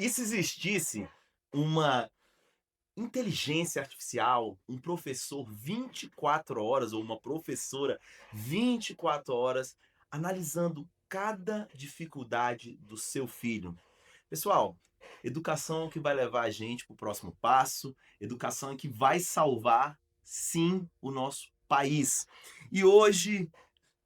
E se existisse uma inteligência artificial, um professor 24 horas ou uma professora 24 horas analisando cada dificuldade do seu filho? Pessoal, educação é o que vai levar a gente para o próximo passo, educação é que vai salvar, sim, o nosso país. E hoje,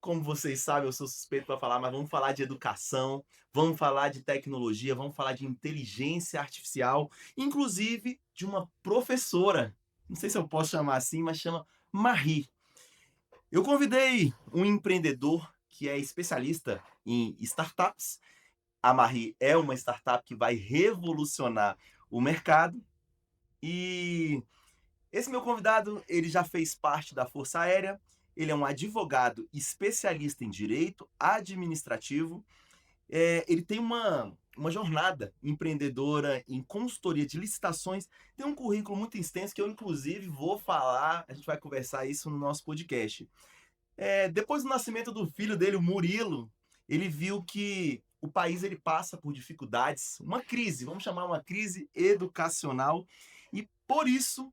como vocês sabem, eu sou suspeito para falar, mas vamos falar de educação, vamos falar de tecnologia, vamos falar de inteligência artificial, inclusive de uma professora. Não sei se eu posso chamar assim, mas chama Marie. Eu convidei um empreendedor que é especialista em startups. A Marie é uma startup que vai revolucionar o mercado. E esse meu convidado, ele já fez parte da Força Aérea, ele é um advogado especialista em direito administrativo, ele tem uma jornada empreendedora em consultoria de licitações, tem um currículo muito extenso que eu, inclusive, vou falar, a gente vai conversar isso no nosso podcast. Depois do nascimento do filho dele, o Murilo, ele viu que o país ele passa por dificuldades, uma crise, vamos chamar uma crise educacional, e por isso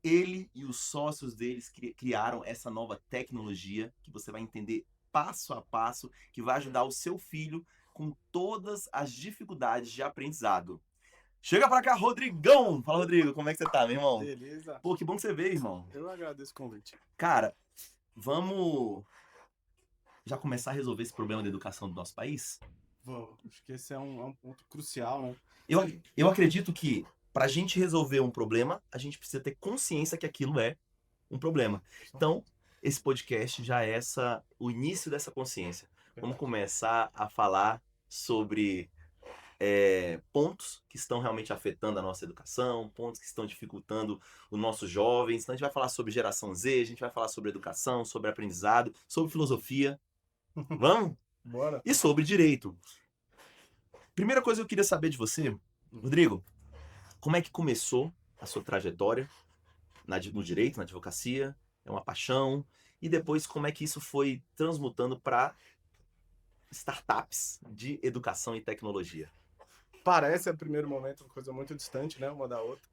ele e os sócios deles criaram essa nova tecnologia que você vai entender passo a passo, que vai ajudar o seu filho com todas as dificuldades de aprendizado. Chega pra cá, Rodrigão! Fala, Rodrigo, como é que você tá, meu irmão? Beleza. Pô, que bom que você veio, irmão. Eu agradeço o convite. Cara, vamos já começar a resolver esse problema da educação do nosso país? Vou. Acho que esse é um ponto crucial, né? Eu acredito que para a gente resolver um problema, a gente precisa ter consciência que aquilo é um problema. Então, esse podcast já é o início dessa consciência. Vamos começar a falar sobre pontos que estão realmente afetando a nossa educação, pontos que estão dificultando os nossos jovens. Então, a gente vai falar sobre geração Z, a gente vai falar sobre educação, sobre aprendizado, sobre filosofia. Vamos? Bora. E sobre direito. Primeira coisa que eu queria saber de você, Rodrigo, como é que começou a sua trajetória no direito, na advocacia? É uma paixão? E depois, como é que isso foi transmutando para startups de educação e tecnologia? Parece, a primeiro momento, uma coisa muito distante, né? Uma da outra.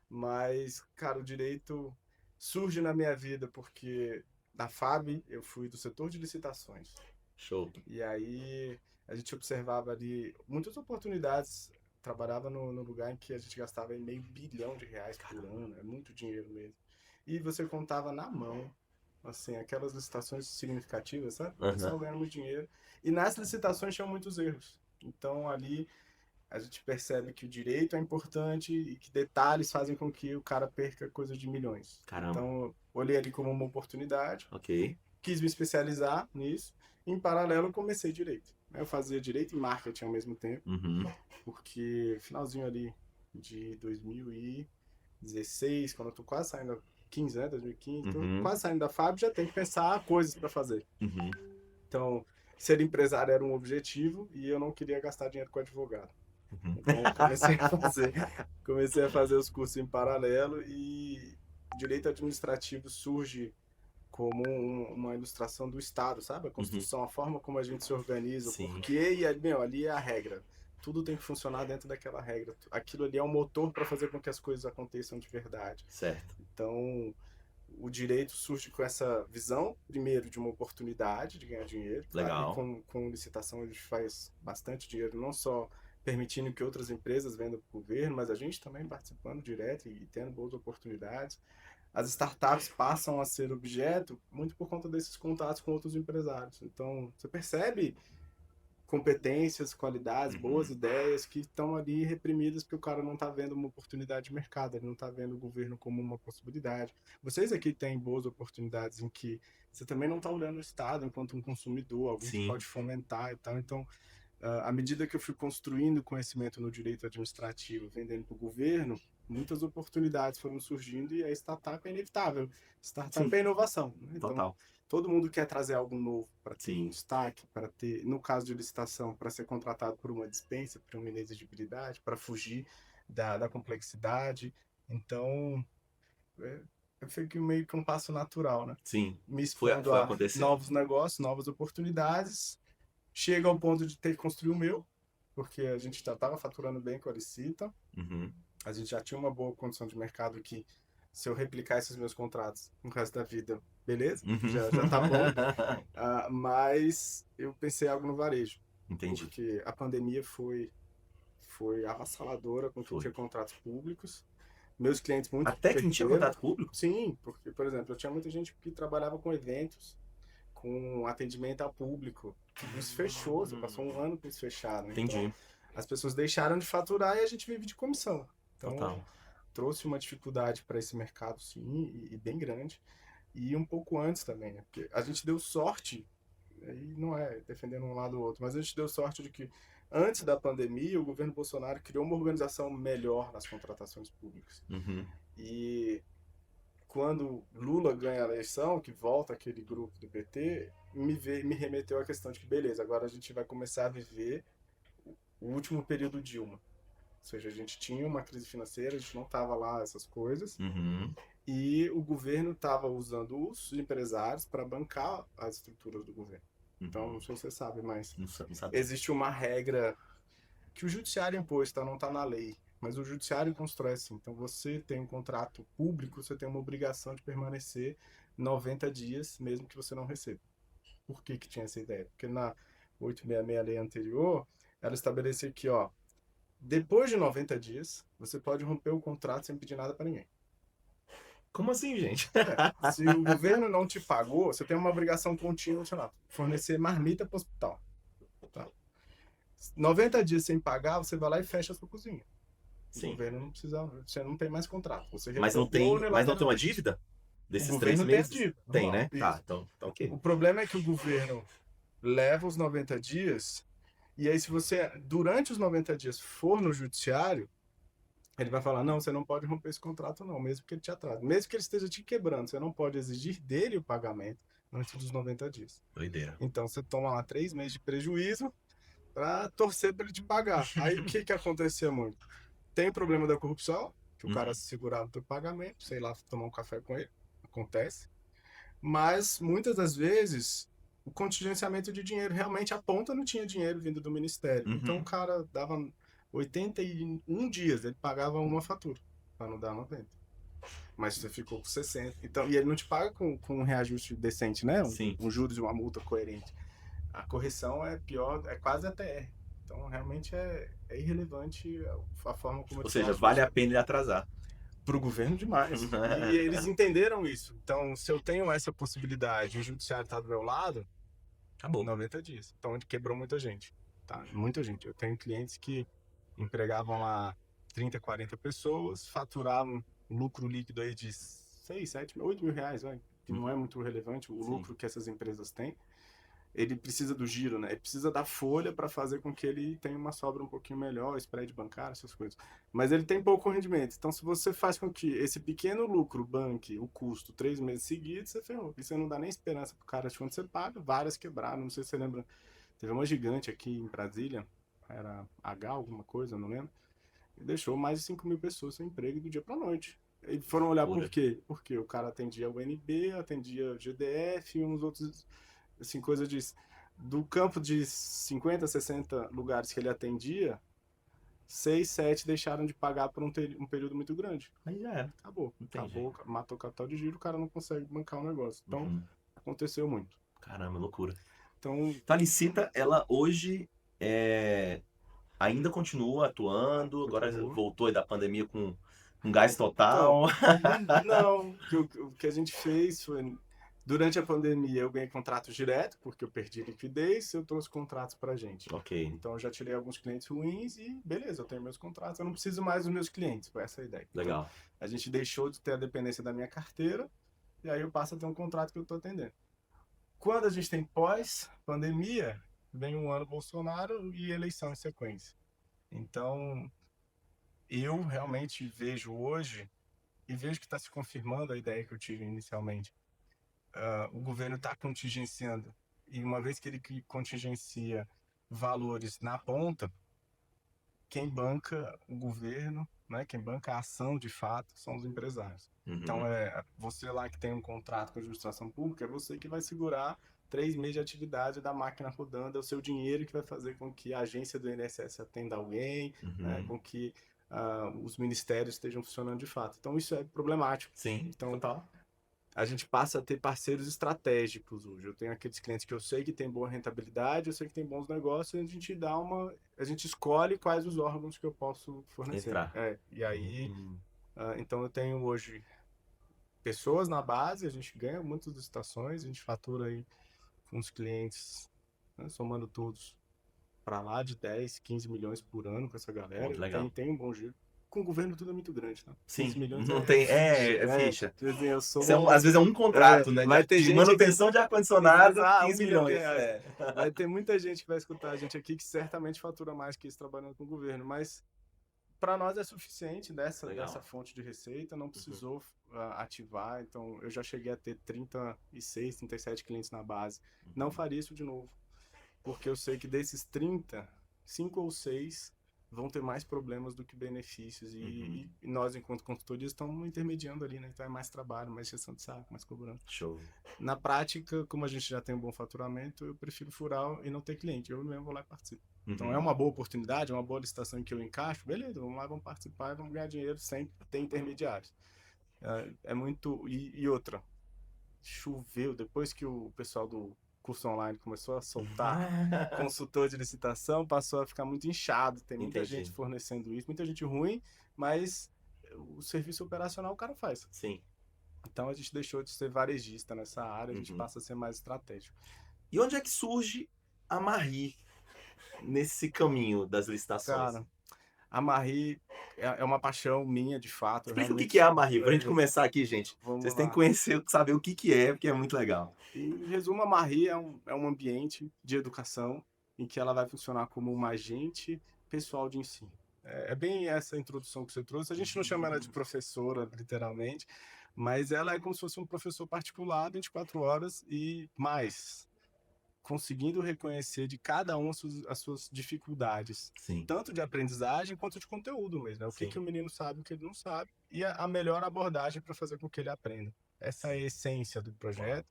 Mas, cara, o direito surge na minha vida porque na FAB eu fui do setor de licitações. Show. E aí a gente observava ali muitas oportunidades. Trabalhava no lugar em que a gente gastava meio bilhão de reais por ano. É muito dinheiro mesmo. E você contava na mão, assim, aquelas licitações significativas, sabe? O Aham. pessoal ganhando muito dinheiro. E nas licitações tinham muitos erros. Então ali a gente percebe que o direito é importante e que detalhes fazem com que o cara perca coisa de milhões. Caramba. Então eu olhei ali como uma oportunidade, Ok. quis me especializar nisso. Em paralelo, eu comecei direito. Eu fazia direito e marketing ao mesmo tempo, Uhum. porque finalzinho ali de 2016, quando eu tô quase saindo, 15, né? 2015, tô Uhum. quase saindo da fábrica, já tem que pensar coisas para fazer. Uhum. Então, ser empresário era um objetivo e eu não queria gastar dinheiro com advogado. Uhum. Então, comecei a fazer os cursos em paralelo e direito administrativo surge como uma ilustração do Estado, sabe? A Uhum. construção, a forma como a gente se organiza, o Sim. porquê, e ali, meu, ali é a regra. Tudo tem que funcionar dentro daquela regra. Aquilo ali é um motor para fazer com que as coisas aconteçam de verdade. Certo. Então, o direito surge com essa visão, primeiro, de uma oportunidade de ganhar dinheiro. Claro que Legal. com licitação a gente faz bastante dinheiro, não só permitindo que outras empresas vendam para o governo, mas a gente também participando direto e tendo boas oportunidades. As startups passam a ser objeto muito por conta desses contatos com outros empresários. Então, você percebe competências, qualidades, boas Uhum. ideias que estão ali reprimidas porque o cara não está vendo uma oportunidade de mercado, ele não está vendo o governo como uma possibilidade. Vocês aqui têm boas oportunidades em que você também não está olhando o Estado enquanto um consumidor, alguém que Sim. pode fomentar e tal. Então, à medida que eu fui construindo conhecimento no direito administrativo, vendendo para o governo, muitas oportunidades foram surgindo e a startup é inevitável. Startup Sim. é inovação, né? Então, Total. todo mundo quer trazer algo novo para ter um Sim. destaque, para ter, no caso de licitação, para ser contratado por uma dispensa, por uma inexigibilidade, para fugir da complexidade. Então, eu fico meio que um passo natural, né? Sim. Me Foi, expondo foi a acontecendo. novos negócios, novas oportunidades, chega ao ponto de ter que construir o meu. porque a gente já estava faturando bem com a Licita, Uhum. a gente já tinha uma boa condição de mercado que, se eu replicar esses meus contratos no resto da vida, beleza, Uhum. já tá bom. Mas eu pensei algo no varejo, Entendi. porque a pandemia foi avassaladora com quem Foi. tinha contratos públicos. Meus clientes muito Até quem tinha perderam. contato público? Sim, porque, por exemplo, eu tinha muita gente que trabalhava com eventos, com atendimento ao público. Isso fechou, você passou um ano com isso fechado. Então, Entendi. as pessoas deixaram de faturar e a gente vive de comissão. Então, Total. trouxe uma dificuldade para esse mercado, sim, e bem grande. E um pouco antes também, né? Porque a gente deu sorte, aí não é defendendo um lado ou outro, mas a gente deu sorte de que antes da pandemia o governo Bolsonaro criou uma organização melhor nas contratações públicas. Uhum. E quando Lula ganha a eleição, que volta aquele grupo do PT, me remeteu à questão de que, beleza, agora a gente vai começar a viver o último período Dilma. Ou seja, a gente tinha uma crise financeira, a gente não estava lá, essas coisas, Uhum. e o governo estava usando os empresários para bancar as estruturas do governo. Então, Uhum. não sei se você sabe, mas Não sabia. existe uma regra que o judiciário impôs, tá? Não está na lei, mas o judiciário constrói assim. Então, você tem um contrato público, você tem uma obrigação de permanecer 90 dias, mesmo que você não receba. Por que que tinha essa ideia? Porque na 866 lei anterior, ela estabelecia que, ó, depois de 90 dias, você pode romper o contrato sem pedir nada para ninguém. Como assim, gente? Se o governo não te pagou, você tem uma obrigação contínua, sei lá, fornecer marmita para o hospital. Tá? 90 dias sem pagar, você vai lá e fecha a sua cozinha. O Sim. governo não precisa, você não tem mais contrato. Você Mas não revogou tem uma unilateralmente. dívida O desses 3 governo tem a meses? dívida, Tem, normal. né? Tá, Isso. então tá ok. O problema é que o governo leva os 90 dias, e aí se você, durante os 90 dias, for no judiciário, ele vai falar, não, você não pode romper esse contrato não, mesmo que ele te atrase. Mesmo que ele esteja te quebrando, você não pode exigir dele o pagamento antes dos 90 dias. Doideira. Então você toma lá 3 meses de prejuízo para torcer para ele te pagar. Aí o que que acontecia muito? Tem o problema da corrupção, que o cara se segurava do pagamento, sei lá, tomar um café com ele, acontece. Mas muitas das vezes o contingenciamento de dinheiro realmente a ponta não tinha dinheiro vindo do ministério. Então o Uhum. cara dava 81 dias, ele pagava uma fatura, para não dar 90. Mas você ficou com 60. Então, e ele não te paga com um reajuste decente, né? Sim. Um juros e uma multa coerente. A correção é pior, é quase ATR. Então, realmente é irrelevante a forma como Ou eles seja, falam vale a pena ele atrasar. para o governo demais. E eles entenderam isso. Então, se eu tenho essa possibilidade e o judiciário está do meu lado, Acabou. 90 dias. Então, ele quebrou muita gente. Tá? Muita gente. Eu tenho clientes que empregavam lá 30, 40 pessoas, faturavam lucro líquido aí de 6, 7, 8 mil reais, vai, que não é muito relevante o Sim. lucro que essas empresas têm. Ele precisa do giro, né? Ele precisa da folha para fazer com que ele tenha uma sobra um pouquinho melhor, spread bancário, essas coisas. Mas ele tem pouco rendimento. Então, se você faz com que esse pequeno lucro banque o custo 3 meses seguidos, você ferrou. E você não dá nem esperança pro cara de quando você paga. Várias quebraram. Não sei se você lembra. Teve uma gigante aqui em Brasília. Era H alguma coisa, não lembro. E deixou mais de 5 mil pessoas sem emprego do dia para noite. E foram olhar por quê? Porque o cara atendia o NB, atendia o GDF e uns outros, assim, coisa de... Do campo de 50, 60 lugares que ele atendia, 6, 7 deixaram de pagar por um período muito grande. Aí já era. Acabou. Entendi. Acabou, matou o capital de giro, o cara não consegue bancar o negócio. Então, aconteceu muito. Caramba, loucura. Então, a Licita, ela hoje ainda continua atuando, agora continua. voltou aí da pandemia com um gás total. Não, o que a gente fez foi, durante a pandemia eu ganhei contrato direto, porque eu perdi liquidez, eu trouxe contratos pra gente. Ok, Então eu já tirei alguns clientes ruins e beleza, eu tenho meus contratos, eu não preciso mais dos meus clientes, foi essa a ideia. legal. Então, a gente deixou de ter a dependência da minha carteira e aí eu passo a ter um contrato que eu tô atendendo. Quando a gente tem pós-pandemia, vem um ano Bolsonaro e eleição em sequência. Então, eu realmente vejo hoje, e vejo que está se confirmando a ideia que eu tive inicialmente. O governo está contingenciando, e uma vez que ele contingencia valores na ponta, quem banca o governo, né, quem banca a ação de fato, são os empresários. Uhum. Então, você lá que tem um contrato com a administração pública, é você que vai segurar 3 meses de atividade da máquina rodando, é o seu dinheiro que vai fazer com que a agência do INSS atenda alguém, né, com que os ministérios estejam funcionando de fato. Então, isso é problemático. Sim, Então, total. a gente passa a ter parceiros estratégicos hoje. Eu tenho aqueles clientes que eu sei que tem boa rentabilidade, eu sei que tem bons negócios, e a gente escolhe quais os órgãos que eu posso fornecer. Entrar. E aí, então eu tenho hoje pessoas na base, a gente ganha muitas licitações, a gente fatura aí com os clientes, né, somando todos, para lá de 10, 15 milhões por ano com essa galera. Pô, que legal. Tem um bom giro. Com o governo tudo é muito grande, tá? 15 Sim, milhões não tem. É ficha. Tipo assim, eu sou Isso às vezes é um contrato, né? vai ter De gente manutenção de ar-condicionado, 1 15 milhão de milhões. reais. É. Vai ter muita gente que vai escutar a gente aqui que certamente fatura mais que isso trabalhando com o governo, mas para nós é suficiente dessa fonte de receita, não precisou ativar, então eu já cheguei a ter 36, 37 clientes na base. Não faria isso de novo, porque eu sei que desses 30, 5 ou 6 vão ter mais problemas do que benefícios, e nós, enquanto consultoria, estamos intermediando ali, né? Então é mais trabalho, mais gestão de saco, mais cobrança. Show. Na prática, como a gente já tem um bom faturamento, eu prefiro furar e não ter cliente, eu mesmo vou lá e participo. Então é uma boa oportunidade, é uma boa licitação em que eu encaixo, beleza, vamos lá, vamos participar e vamos ganhar dinheiro sem ter intermediários. É muito... E outra, choveu, depois que o pessoal do curso online começou a soltar consultor de licitação, passou a ficar muito inchado, tem muita gente fornecendo isso, muita gente ruim, mas o serviço operacional o cara faz. Sim. Então a gente deixou de ser varejista nessa área, a gente passa a ser mais estratégico. E onde é que surge a Marri nesse caminho das licitações? Cara, a Marri é uma paixão minha, de fato. Explica o que é a Marri, pra gente começar aqui, gente. Vocês têm que conhecer, saber o que é, porque é muito legal. Em resumo, a Marri é um ambiente de educação em que ela vai funcionar como uma agente pessoal de ensino. É bem essa introdução que você trouxe. A gente não chama ela de professora, literalmente, mas ela é como se fosse um professor particular 24 horas e mais, conseguindo reconhecer de cada um as suas dificuldades, Sim. tanto de aprendizagem quanto de conteúdo mesmo, né? O que o menino sabe, o que ele não sabe, e a melhor abordagem para fazer com que ele aprenda. Essa é a essência do projeto.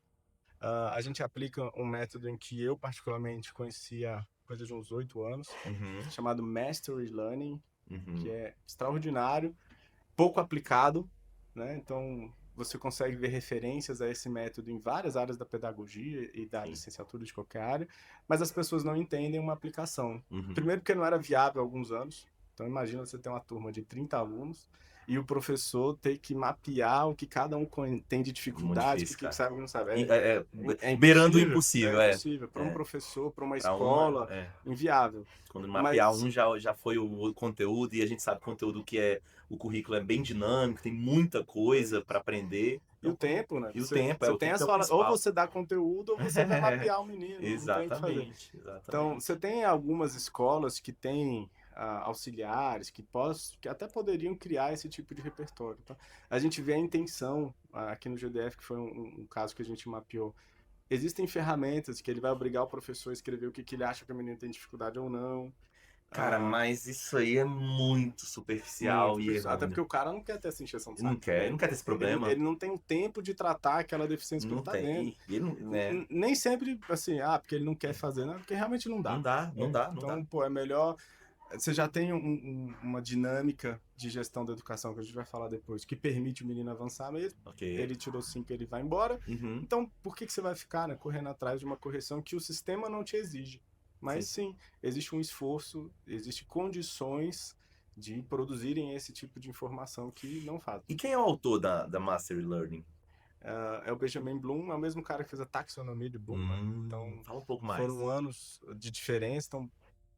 A gente aplica um método em que eu particularmente conhecia coisa de uns 8 anos, chamado Mastery Learning, que é extraordinário, pouco aplicado, né? Então você consegue ver referências a esse método em várias áreas da pedagogia e da licenciatura de qualquer área, mas as pessoas não entendem uma aplicação. Primeiro porque não era viável há alguns anos. Então imagina você ter uma turma de 30 alunos e o professor ter que mapear o que cada um tem de dificuldade, o que sabe e não sabe. Beirando o impossível. É impossível. Para um professor, para uma escola, inviável. Quando mapear já foi o conteúdo, e a gente sabe que o conteúdo o currículo é bem dinâmico, tem muita coisa para aprender. E o tempo, né? E o tempo, você tem as falas, ou você dá conteúdo ou você vai mapear o menino. Exatamente. Então, você tem algumas escolas que têm auxiliares que até poderiam criar esse tipo de repertório. Tá? A gente vê a intenção aqui no GDF, que foi um caso que a gente mapeou. Existem ferramentas que ele vai obrigar o professor a escrever o que ele acha que o menino tem dificuldade ou não. Cara, mas isso aí é muito superficial e errôneo. Até porque o cara não quer ter essa encheção de saco. Não quer ter esse problema. Ele não tem o tempo de tratar aquela deficiência que ele tá vendo. Nem sempre, assim, porque ele não quer fazer, não, porque realmente não dá. Não dá. Então, pô, é melhor... Você já tem uma dinâmica de gestão da educação, que a gente vai falar depois, que permite o menino avançar mesmo. Ele tirou 5, ele vai embora. Então, por que você vai ficar, né, correndo atrás de uma correção que o sistema não te exige? Mas sim, existe um esforço, existem condições de produzirem esse tipo de informação que não fazem. E quem é o autor da Mastery Learning? É o Benjamin Bloom, é o mesmo cara que fez a taxonomia de Bloom. Então, fala um pouco mais. Foram anos de diferença. Então,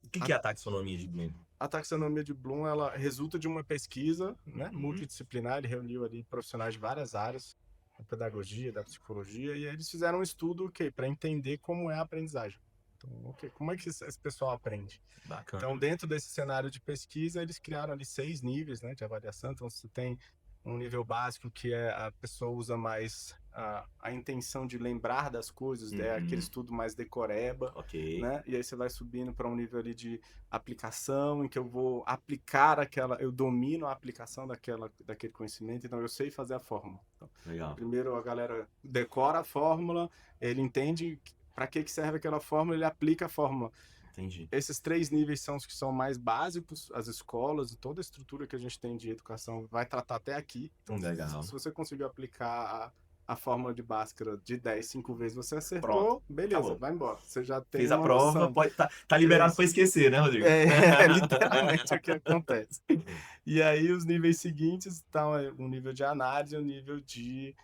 o que é a taxonomia de Bloom? A taxonomia de Bloom, ela resulta de uma pesquisa, né, multidisciplinar. Ele reuniu ali profissionais de várias áreas, da pedagogia, da psicologia, e eles fizeram um estudo para entender como é a aprendizagem. Então, como é que esse pessoal aprende? Bacana. Então, dentro desse cenário de pesquisa, eles criaram ali 6 níveis, né, de avaliação. Então, você tem um nível básico que a pessoa usa mais a intenção de lembrar das coisas, aquele estudo mais decoreba, né? E aí você vai subindo para um nível ali de aplicação, em que eu vou aplicar eu domino a aplicação daquele conhecimento, então eu sei fazer a fórmula. Então, legal. Primeiro a galera decora a fórmula, ele entende para que serve aquela fórmula, ele aplica a fórmula. Entendi. Esses 3 níveis são os que são mais básicos, as escolas e toda a estrutura que a gente tem de educação vai tratar até aqui. Então, Legal. se você conseguiu aplicar a fórmula de Bhaskara de 10, 5 vezes, você Pronto, acertou, beleza, acabou. vai embora. Você já tem Fez a uma prova, noção. pode tá liberado Isso. para esquecer, né, Rodrigo? É literalmente o que acontece. E aí os níveis seguintes estão um nível de análise e um nível de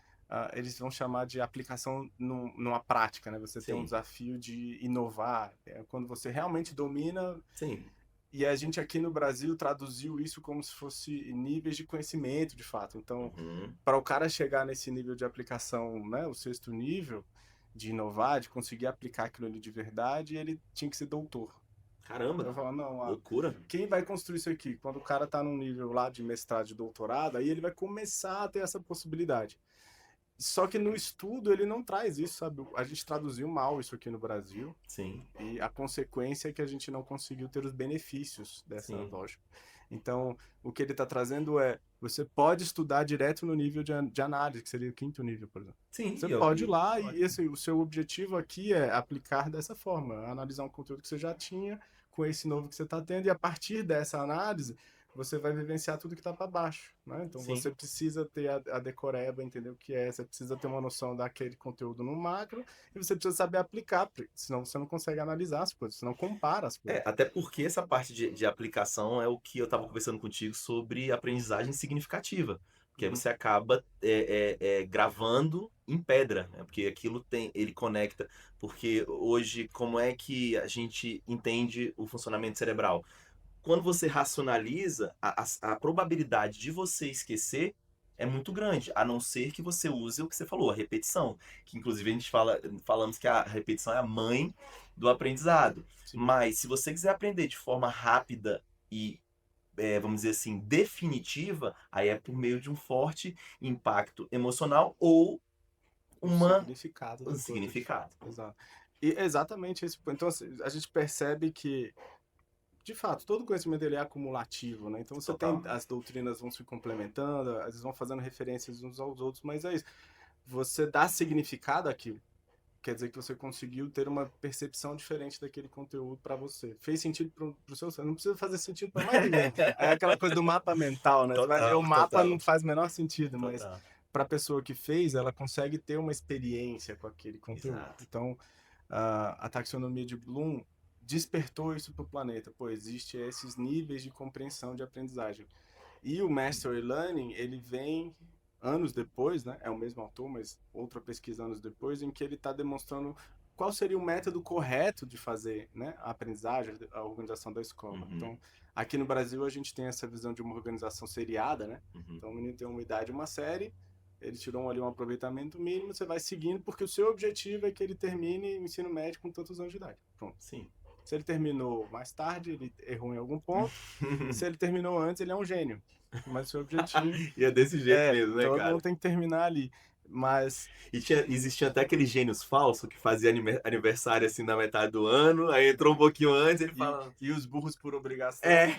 eles vão chamar de aplicação numa prática, né? Você tem um Sim. desafio de inovar, quando você realmente domina. Sim. E a gente aqui no Brasil traduziu isso como se fosse níveis de conhecimento, de fato. Então, para o cara chegar nesse nível de aplicação, né, o 6º nível, de inovar, de conseguir aplicar aquilo ali de verdade, ele tinha que ser doutor. Caramba, Eu falo, não, loucura. quem vai construir isso aqui? Quando o cara está num nível lá de mestrado, de doutorado, aí ele vai começar a ter essa possibilidade. Só que no estudo ele não traz isso, sabe? A gente traduziu mal isso aqui no Brasil. Sim. E a consequência é que a gente não conseguiu ter os benefícios dessa Sim. lógica. Então, o que ele está trazendo é, você pode estudar direto no nível de análise, que seria o 5º nível, por exemplo. Sim. Você pode ir lá e o seu objetivo aqui é aplicar dessa forma, analisar um conteúdo que você já tinha com esse novo que você está tendo, e a partir dessa análise, você vai vivenciar tudo que está para baixo, né? Então, Sim. você precisa ter a decoreba, entender o que é, você precisa ter uma noção daquele conteúdo no macro, e você precisa saber aplicar, senão você não consegue analisar as coisas, você não compara as coisas. Até porque essa parte de aplicação é o que eu estava conversando contigo sobre aprendizagem significativa. Porque aí você acaba gravando em pedra, né? Porque aquilo ele conecta. Porque hoje, como é que a gente entende o funcionamento cerebral? Quando você racionaliza, a probabilidade de você esquecer é muito grande, a não ser que você use o que você falou, a repetição. Que inclusive a gente falamos que a repetição é a mãe do aprendizado. Sim. Mas se você quiser aprender de forma rápida e, vamos dizer assim, definitiva, aí é por meio de um forte impacto emocional ou Um significado da um coisa. significado. Exato. E exatamente esse ponto. Então, assim, a gente percebe que, de fato, todo conhecimento ele é acumulativo, né? Então você Total. tem, as doutrinas vão se complementando, eles vão fazendo referências uns aos outros, mas é isso. Você dá significado àquilo. Quer dizer que você conseguiu ter uma percepção diferente daquele conteúdo para você. Fez sentido para o seu cérebro. Não precisa fazer sentido para mais ninguém. É aquela coisa do mapa mental, né? Total, Você vai ver o mapa, total. não faz o menor sentido, mas Total. para a pessoa que fez, ela consegue ter uma experiência com aquele conteúdo. Exato. Então, a taxonomia de Bloom despertou isso para o planeta. Pô, existe esses níveis de compreensão de aprendizagem. E o Mastery Learning, ele vem anos depois, né? É o mesmo autor, mas outra pesquisa anos depois, em que ele está demonstrando qual seria o método correto de fazer, né, a aprendizagem, a organização da escola. Então, aqui no Brasil a gente tem essa visão de uma organização seriada, né? Então, o menino tem uma idade, uma série, ele tirou ali um aproveitamento mínimo, você vai seguindo, porque o seu objetivo é que ele termine o ensino médio com tantos anos de idade. Pronto. Sim. Se ele terminou mais tarde, ele errou em algum ponto. Se ele terminou antes, ele é um gênio. Mas o seu objetivo... E é desse jeito mesmo, né, todo cara? mundo tem que terminar ali. Mas... E existia até aqueles gênios falsos que fazia aniversário assim na metade do ano, aí entrou um pouquinho antes e ele fala... E os burros por obrigação. É.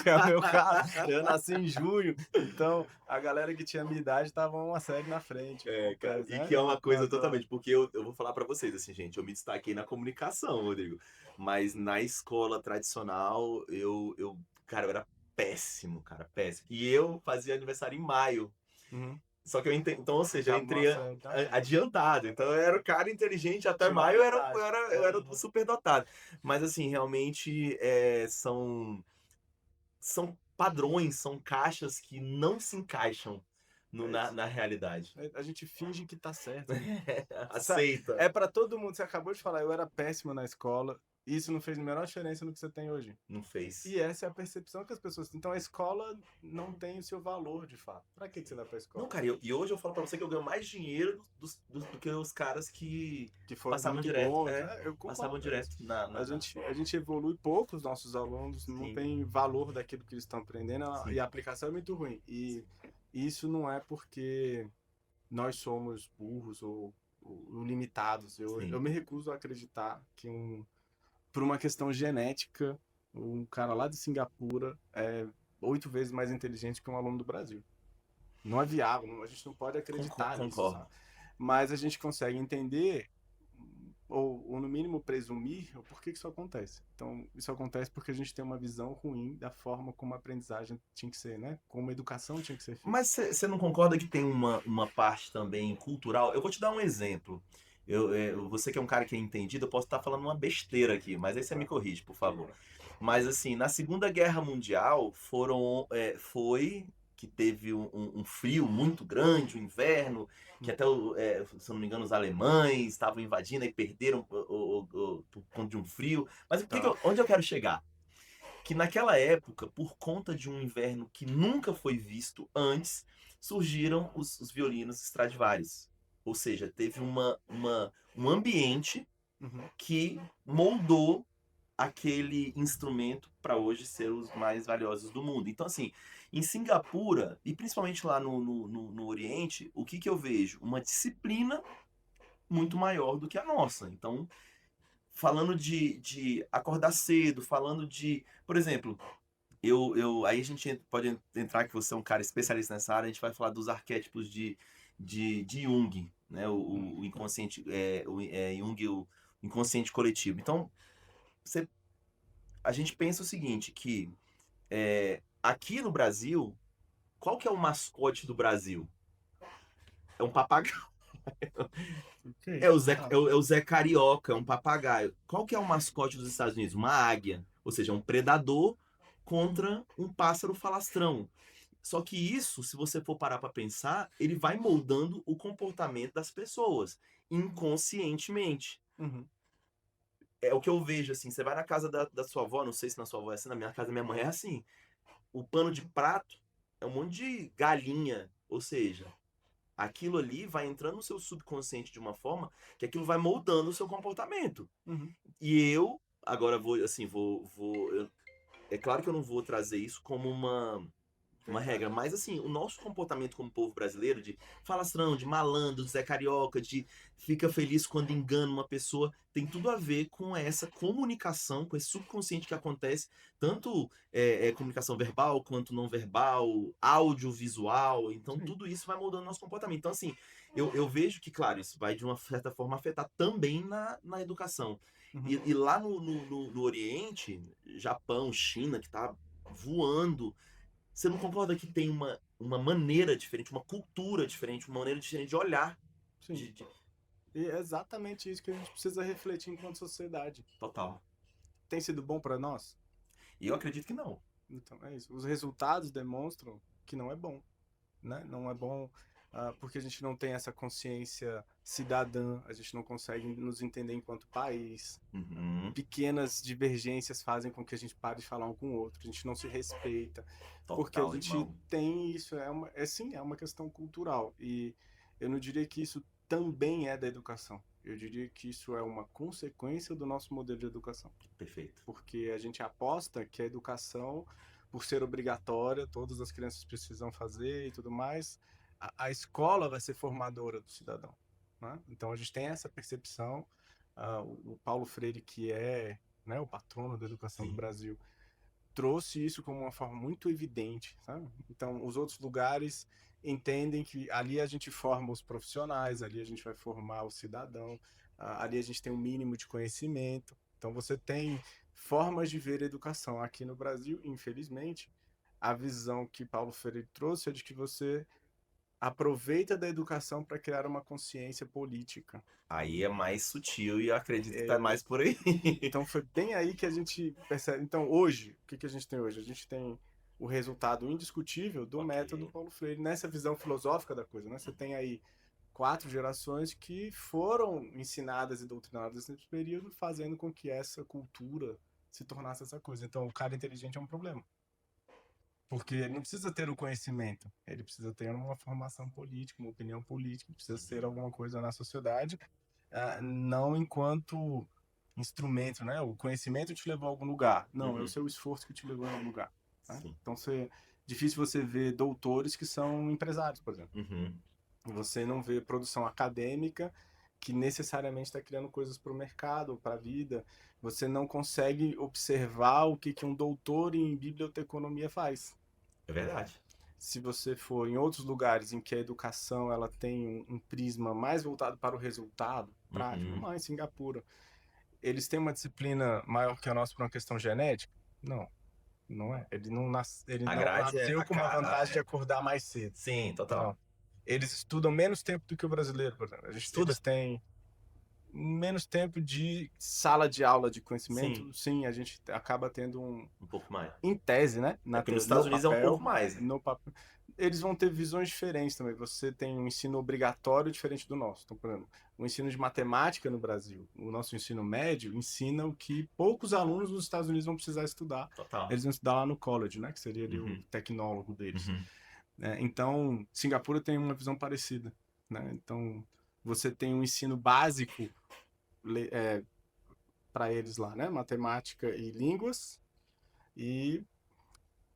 Que é o meu caso. Eu nasci em junho, então a galera que tinha minha idade tava uma série na frente. Cara, né? e que é uma coisa totalmente, porque eu vou falar pra vocês, assim, gente, eu me destaquei na comunicação, Rodrigo, mas na escola tradicional, cara, eu era péssimo, cara, péssimo. E eu fazia aniversário em maio. Só que então, ou seja, eu entrei adiantado. Então eu era o cara inteligente, até maio eu era super dotado. Mas assim, realmente são padrões, são caixas que não se encaixam na realidade. A gente finge que tá certo. Aceita. É pra todo mundo. Você acabou de falar, eu era péssimo na escola. Isso não fez a menor diferença no que você tem hoje. Não fez. E essa é a percepção que as pessoas têm. Então a escola não tem o seu valor, de fato. Pra que você vai pra escola? Não, cara, e hoje eu falo pra você que eu ganho mais dinheiro do que os caras que passavam direto. Passavam direto A gente evolui pouco, os nossos alunos não têm valor daquilo que eles estão aprendendo. E a aplicação é muito ruim. E isso não é porque nós somos burros ou limitados. Eu me recuso a acreditar que por uma questão genética, um cara lá de Singapura é 8 vezes mais inteligente que um aluno do Brasil. Não é viável, a gente não pode acreditar nisso. Concordo. Sabe? Mas a gente consegue entender ou no mínimo presumir o porquê que isso acontece. Então, isso acontece porque a gente tem uma visão ruim da forma como a aprendizagem tinha que ser, né? Como a educação tinha que ser feita. Mas você não concorda que tem uma parte também cultural? Eu vou te dar um exemplo. Você que é um cara que é entendido, eu posso estar falando uma besteira aqui, mas aí você me Tá? corrige, por favor. Mas assim, na Segunda Guerra Mundial foi que teve um frio muito grande, um inverno, que até, se eu não me engano, os alemães estavam invadindo e perderam por conta de um frio. Mas Tá. onde eu quero chegar? Que naquela época, por conta de um inverno que nunca foi visto antes, surgiram os violinos Stradivarius. Ou seja, teve um ambiente Uhum. que moldou aquele instrumento para hoje ser os mais valiosos do mundo. Então, assim, em Singapura, e principalmente lá no Oriente, o que eu vejo? Uma disciplina muito maior do que a nossa. Então, falando de acordar cedo, falando de. Por exemplo, aí a gente pode entrar, que você é um cara especialista nessa área, a gente vai falar dos arquétipos de Jung, né? O inconsciente, Jung, o inconsciente coletivo. Então, você, a gente pensa o seguinte, que aqui no Brasil, qual que é o mascote do Brasil? É um papagaio. Ok. É o Zé Carioca, é um papagaio. Qual que é o mascote dos Estados Unidos? Uma águia. Ou seja, um predador contra um pássaro falastrão. Só que isso, se você for parar para pensar, ele vai moldando o comportamento das pessoas inconscientemente. Uhum. É o que eu vejo assim. Você vai na casa da sua avó, não sei se na sua avó é assim, na minha casa da minha mãe é assim. O pano de prato é um monte de galinha. Ou seja, aquilo ali vai entrando no seu subconsciente de uma forma que aquilo vai moldando o seu comportamento. Uhum. E eu, agora vou, assim, é claro que eu não vou trazer isso como uma regra, mas assim, o nosso comportamento como povo brasileiro, de falastrão, de malandro, de Zé Carioca, de fica feliz quando engana uma pessoa, tem tudo a ver com essa comunicação, com esse subconsciente que acontece, tanto comunicação verbal quanto não verbal, audiovisual, então Sim. tudo isso vai moldando o nosso comportamento. Então, assim, eu vejo que, claro, isso vai de uma certa forma afetar também na educação. Uhum. E lá no Oriente, Japão, China, que tá voando, você não concorda que tem uma maneira diferente, uma cultura diferente, uma maneira diferente de olhar? Sim. E é exatamente isso que a gente precisa refletir enquanto sociedade. Total. Tem sido bom para nós? E eu acredito que não. Então, é isso. Os resultados demonstram que não é bom, né? Não é bom, porque a gente não tem essa consciência cidadã, a gente não consegue nos entender enquanto país. Uhum. Pequenas divergências fazem com que a gente pare de falar um com o outro, a gente não se respeita, porque a Total, gente irmão. tem isso, sim, é uma questão cultural. E eu não diria que isso também é da educação. Eu diria que isso é uma consequência do nosso modelo de educação, Perfeito. porque a gente aposta que a educação, por ser obrigatória, todas as crianças precisam fazer e tudo mais, a escola vai ser formadora do cidadão, né? Então a gente tem essa percepção. O Paulo Freire, que é, né, o patrono da educação do Sim. Brasil, trouxe isso como uma forma muito evidente, sabe? Então os outros lugares entendem que ali a gente forma os profissionais, ali a gente vai formar o cidadão, ali a gente tem um mínimo de conhecimento. Então você tem formas de ver a educação. Aqui no Brasil, infelizmente, a visão que Paulo Freire trouxe é de que você aproveita da educação para criar uma consciência política. Aí é mais sutil e eu acredito que tá É, mais por aí. então foi bem aí que a gente percebe. Então hoje, o que que a gente tem hoje? A gente tem o resultado indiscutível do Ok. método Paulo Freire nessa visão filosófica da coisa, né? Você tem aí 4 gerações que foram ensinadas e doutrinadas nesse período, fazendo com que essa cultura se tornasse essa coisa. Então, o cara inteligente é um problema, porque ele não precisa ter o conhecimento, ele precisa ter uma formação política, uma opinião política, precisa ser Uhum. alguma coisa na sociedade, não enquanto instrumento, né? O conhecimento te levou a algum lugar. Não, é o Uhum. seu esforço que te levou a algum lugar, né? Sim. Então, difícil você ver doutores que são empresários, por exemplo. Uhum. Você não vê produção acadêmica que necessariamente está criando coisas para o mercado, para a vida. Você não consegue observar o que um doutor em biblioteconomia faz. É verdade. Se você for em outros lugares em que a educação ela tem um prisma mais voltado para o resultado, prático. Uhum. Vamos lá em Singapura. Eles têm uma disciplina maior que a nossa por uma questão genética? Não, não é. Ele A não grade é nasceu com uma vantagem de acordar mais cedo. Sim, total. Não. Eles estudam menos tempo do que o brasileiro, por exemplo. Estuda? Eles têm menos tempo de sala de aula de Sim, conhecimento. Sim, a gente acaba tendo um, um pouco mais. em tese, né? É porque nos No Estados Unidos é um papel, pouco mais, né? no papel, eles vão ter visões diferentes também. Você tem um ensino obrigatório diferente do nosso. Então, por exemplo, o ensino de matemática no Brasil, o nosso ensino médio ensina o que poucos alunos nos Estados Unidos vão precisar estudar. Total. Eles vão estudar lá no college, né? Que seria ali o Uhum, tecnólogo deles. uhum. Então, Singapura tem uma visão parecida, né? Então, você tem um ensino básico para eles lá, né? Matemática e línguas, e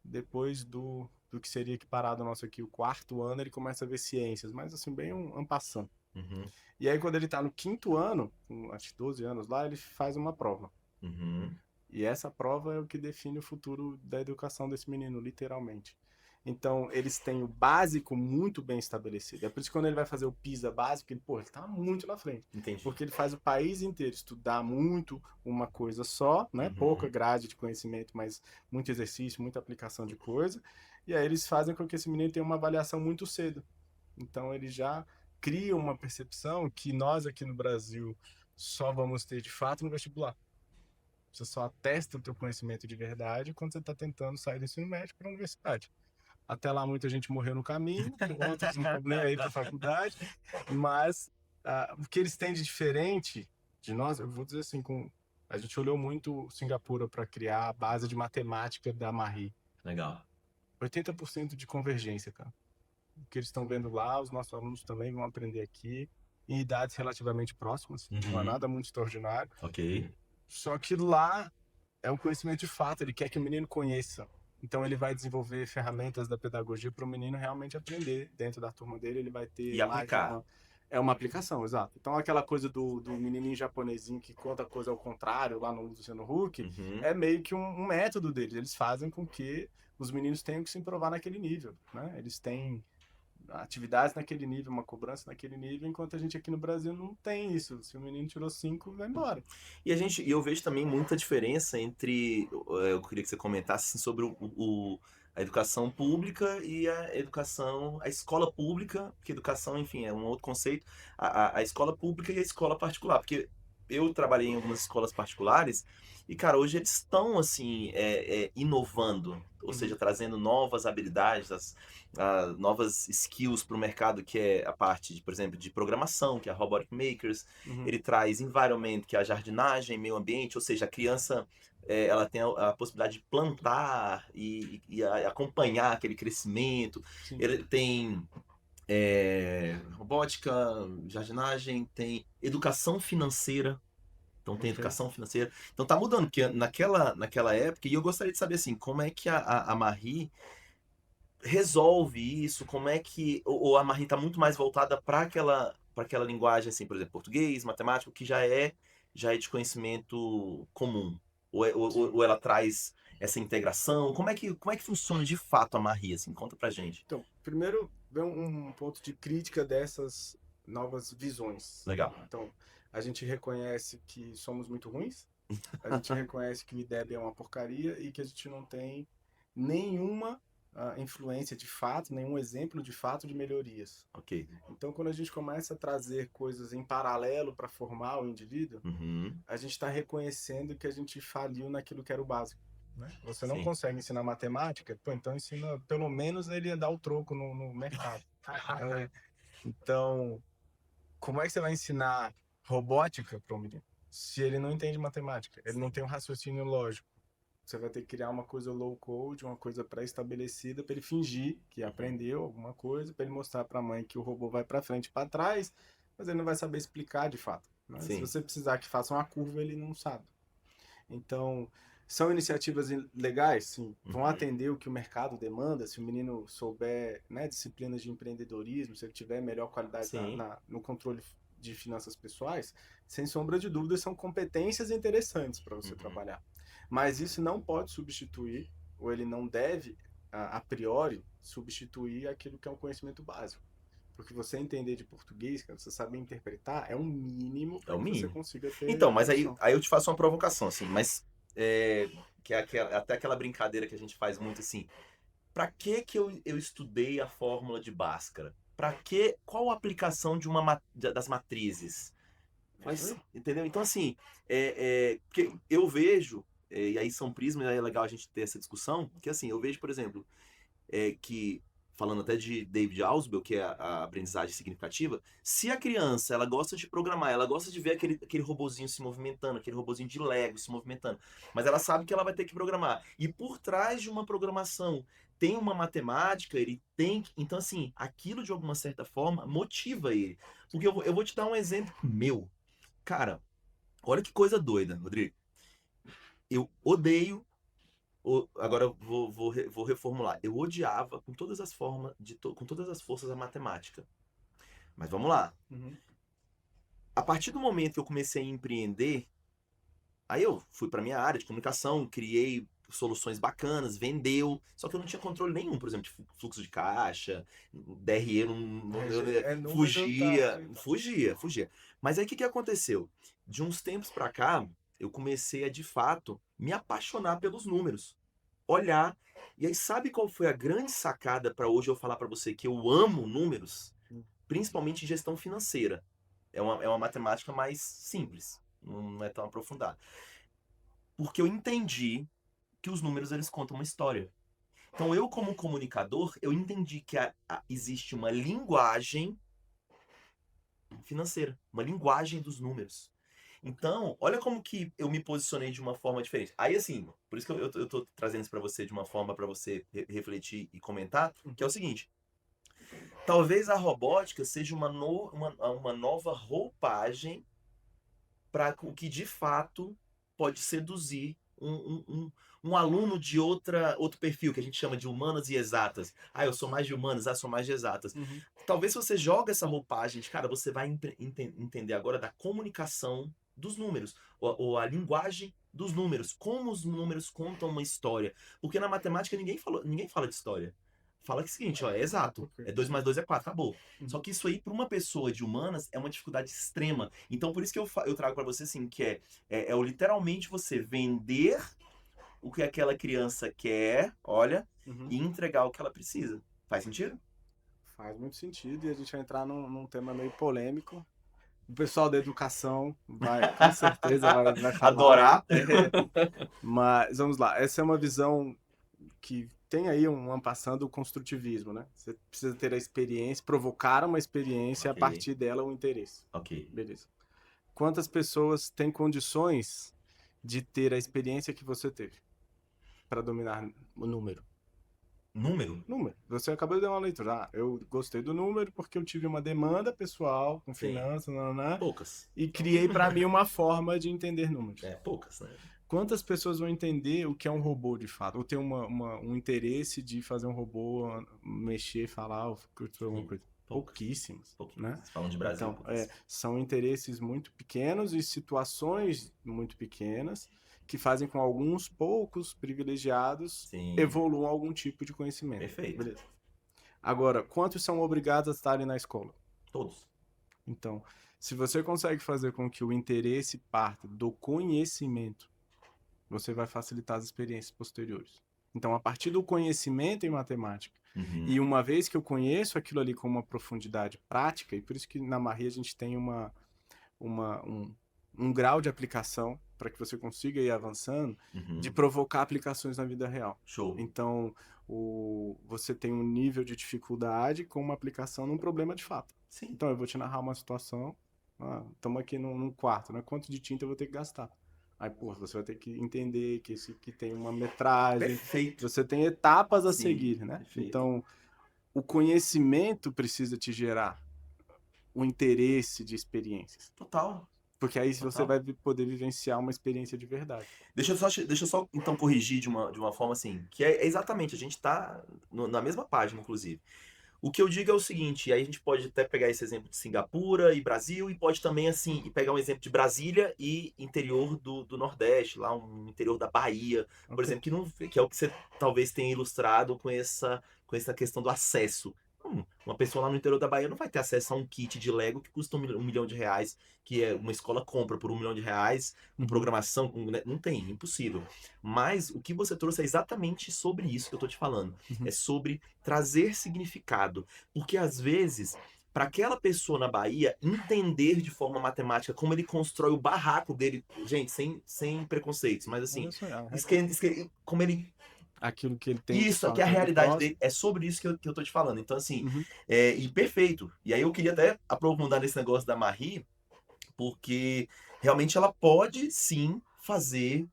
depois do que seria equiparado ao nosso aqui, o quarto ano, ele começa a ver ciências, mas assim, bem um passant. Uhum, E aí, quando ele está no quinto ano, com acho que 12 anos lá, ele faz uma prova. uhum. E essa prova é o que define o futuro da educação desse menino, literalmente. Então, eles têm o básico muito bem estabelecido. É por isso que quando ele vai fazer o PISA básico, ele tá muito na frente. Entendi. Porque ele faz o país inteiro estudar muito uma coisa só, né? Pouca Uhum. grade de conhecimento, mas muito exercício, muita aplicação de coisa. E aí eles fazem com que esse menino tenha uma avaliação muito cedo. Então, ele já cria uma percepção que nós aqui no Brasil só vamos ter de fato no vestibular. Você só atesta o teu conhecimento de verdade quando você está tentando sair do ensino médio para a universidade. Até lá muita gente morreu no caminho, outros não estão nem aí para a faculdade, mas o que eles têm de diferente de nós, eu vou dizer assim, a gente olhou muito Singapura para criar a base de matemática da Marie. Legal. 80% de convergência, cara. O que eles estão vendo lá, os nossos alunos também vão aprender aqui, em idades relativamente próximas, não é Uhum. nada muito extraordinário. Ok. Só que lá é um conhecimento de fato, ele quer que o menino conheça. Então ele vai desenvolver ferramentas da pedagogia para o menino realmente aprender. Dentro da turma dele, ele vai E ter mais aplicar. uma. É uma aplicação, exato. Então aquela coisa do menininho japonesinho que conta a coisa ao contrário, lá no Luciano Huck, Uhum. é meio que um método deles. Eles fazem com que os meninos tenham que se provar naquele nível, né? Eles têm atividades naquele nível, uma cobrança naquele nível, enquanto a gente aqui no Brasil não tem isso. Se o menino tirou 5, vai embora. E eu vejo também muita diferença entre, eu queria que você comentasse assim, sobre a educação pública e a educação, a escola pública, porque educação, enfim, é um outro conceito, a escola pública e a escola particular, porque eu trabalhei em algumas escolas particulares e, cara, hoje eles estão, assim, inovando, ou seja, Uhum. trazendo novas habilidades, novas skills para o mercado, que é a parte, de, por exemplo, de programação, que é a Robotic Makers, Uhum. ele traz environment, que é a jardinagem, meio ambiente, ou seja, a criança ela tem a possibilidade de plantar e acompanhar aquele crescimento. Sim. Ele tem robótica, jardinagem, tem educação financeira. Então tem Ok. educação financeira. Então tá mudando, porque naquela época, e eu gostaria de saber assim, como é que a Marie resolve isso, como é que ou a Marie está muito mais voltada para aquela linguagem assim, por exemplo, português, matemática, que já é de conhecimento comum, Sim. ou ela traz essa integração, como é que funciona de fato a Marie assim? Conta pra gente. Então, primeiro vem um ponto de crítica dessas novas visões. Legal. Então, a gente reconhece que somos muito ruins, a gente reconhece que o IDEB é uma porcaria e que a gente não tem nenhuma influência de fato, nenhum exemplo de fato de melhorias. Ok. Então, quando a gente começa a trazer coisas em paralelo para formar o indivíduo, Uhum. a gente está reconhecendo que a gente faliu naquilo que era o básico. Né? Você não Sim. consegue ensinar matemática, pô, então ensina pelo menos ele a dar o troco no mercado. É, então, como é que você vai ensinar robótica para um menino se ele não entende matemática? Ele não tem um raciocínio lógico. Você vai ter que criar uma coisa low code, uma coisa pré-estabelecida para ele fingir que Uhum. aprendeu alguma coisa, para ele mostrar para a mãe que o robô vai para frente e para trás, mas ele não vai saber explicar de fato. Né? Se Sim. você precisar que faça uma curva, ele não sabe. Então, são iniciativas legais, sim, vão Uhum. atender o que o mercado demanda. Se o menino souber, né, disciplinas de empreendedorismo, se ele tiver melhor qualidade Sim. no controle de finanças pessoais, sem sombra de dúvida, são competências interessantes para você Uhum. trabalhar. Mas isso não pode substituir, ou ele não deve, a priori, substituir aquilo que é um conhecimento básico. Porque você entender de português, cara, você saber interpretar, é um mínimo É para o que você mínimo. consiga ter Então, mas aí, noção. aí eu te faço uma provocação, assim, mas que é até aquela brincadeira que a gente faz muito assim. Pra que eu estudei a fórmula de Bhaskara? Pra que, qual a aplicação de das matrizes? Isso Faz, aí. entendeu? Então, assim, porque eu vejo, e aí são prismas, aí é legal a gente ter essa discussão, que assim, eu vejo, por exemplo, que, falando até de David Ausubel, que é a aprendizagem significativa, se a criança, ela gosta de programar, ela gosta de ver aquele robozinho se movimentando, aquele robozinho de Lego se movimentando, mas ela sabe que ela vai ter que programar. E por trás de uma programação tem uma matemática, ele tem que... Então, assim, aquilo de alguma certa forma motiva ele. Porque eu vou te dar um exemplo meu. Cara, olha que coisa doida, Rodrigo. Eu odeio agora eu vou reformular. Eu odiava com todas as formas, com todas as forças a matemática. Mas vamos lá. Uhum. A partir do momento que eu comecei a empreender, aí eu fui para minha área de comunicação, criei soluções bacanas, vendeu, só que eu não tinha controle nenhum, por exemplo, de fluxo de caixa, DRE, É número, tá. fugia. Mas aí o que que aconteceu? De uns tempos para cá, eu comecei a de fato me apaixonar pelos números. Olhar. E aí, sabe qual foi a grande sacada para hoje eu falar para você que eu amo números? Principalmente em gestão financeira. É uma matemática mais simples, não é tão aprofundada. Porque eu entendi que os números eles contam uma história. Então, eu, como comunicador, eu entendi que existe uma linguagem financeira, uma linguagem dos números. Então, olha como que eu me posicionei de uma forma diferente. Aí, assim, por isso que eu tô trazendo isso pra você de uma forma pra você refletir e comentar, que é o seguinte. Talvez a robótica seja uma nova roupagem para o que de fato pode seduzir um aluno de outro perfil, que a gente chama de humanas e exatas. Ah, eu sou mais de humanas, sou mais de exatas. Uhum. Talvez se você joga essa roupagem de, cara, você vai entender agora da comunicação dos números, ou a linguagem dos números, como os números contam uma história. Porque na matemática ninguém fala de história. Fala que é o seguinte, ó, é exato. É 2 mais 2 é 4, acabou. Só Uhum. que isso aí, para uma pessoa de humanas, é uma dificuldade extrema. Então, por isso que eu trago para você, assim, que é literalmente você vender o que aquela criança quer, olha, Uhum. e entregar o que ela precisa. Faz sentido? Faz muito sentido e a gente vai entrar num tema meio polêmico. O pessoal da educação vai, com certeza, vai falar. Adorar. É, mas vamos lá, essa é uma visão que tem aí um ampassando o construtivismo, né? Você precisa ter a experiência, provocar uma experiência e a Ok, partir dela o interesse. ok. Beleza. Quantas pessoas têm condições de ter a experiência que você teve para dominar o número? Número? Número. Você acabou de dar uma leitura. Ah, eu gostei do número porque eu tive uma demanda pessoal com Sim. finanças, nananá, Poucas. e criei para mim uma forma de entender números. Poucas, né? Quantas pessoas vão entender o que é um robô de fato? Ou ter um interesse de fazer um robô mexer, falar, ou alguma coisa? Poucas. Pouquíssimas, Pouquinhas. né? Vocês falam de Brasil, Então, poucas. são interesses muito pequenos e situações muito pequenas que fazem com alguns poucos privilegiados Sim. evoluam algum tipo de conhecimento. Perfeito. Beleza. Agora, quantos são obrigados a estarem na escola? Todos. Então, se você consegue fazer com que o interesse parta do conhecimento, você vai facilitar as experiências posteriores. Então, a partir do conhecimento em matemática, e uma vez que eu conheço aquilo ali com uma profundidade prática, e por isso que na Marie a gente tem um grau de aplicação para que você consiga ir avançando, de provocar aplicações na vida real. Show. Então, você tem um nível de dificuldade com uma aplicação num problema de fato. Sim. Então, eu vou te narrar uma situação. Estamos aqui num quarto, né? Quanto de tinta eu vou ter que gastar? Aí, pô, você vai ter que entender que esse aqui tem uma metragem. Perfeito. Você tem etapas a Sim, seguir, né? perfeito. Então, o conhecimento precisa te gerar o interesse de experiências. Total. Porque aí Total. você vai poder vivenciar uma experiência de verdade. Deixa eu só então corrigir de uma forma assim, que é exatamente, a gente tá na mesma página, inclusive. O que eu digo é o seguinte, aí a gente pode até pegar esse exemplo de Singapura e Brasil, e pode também, assim, pegar um exemplo de Brasília e interior do Nordeste, lá um interior da Bahia, por exemplo, que é o que você talvez tenha ilustrado com essa questão do acesso. Uma pessoa lá no interior da Bahia não vai ter acesso a um kit de Lego que custa um milhão de reais, que é uma escola compra por R$ 1 milhão, com Uhum. programação, né, não tem, impossível. Mas o que você trouxe é exatamente sobre isso que eu tô te falando. É Uhum. sobre trazer significado. Porque às vezes, para aquela pessoa na Bahia entender de forma matemática como ele constrói o barraco dele, gente, sem preconceitos, mas assim, Olha só, como ele aquilo que ele tem de isso, aqui é a fato ali realidade próximo. dele. É sobre isso que eu tô te falando. Então, assim, Uhum. e perfeito. E aí eu queria até aprofundar nesse negócio da Marie, porque realmente ela pode sim fazer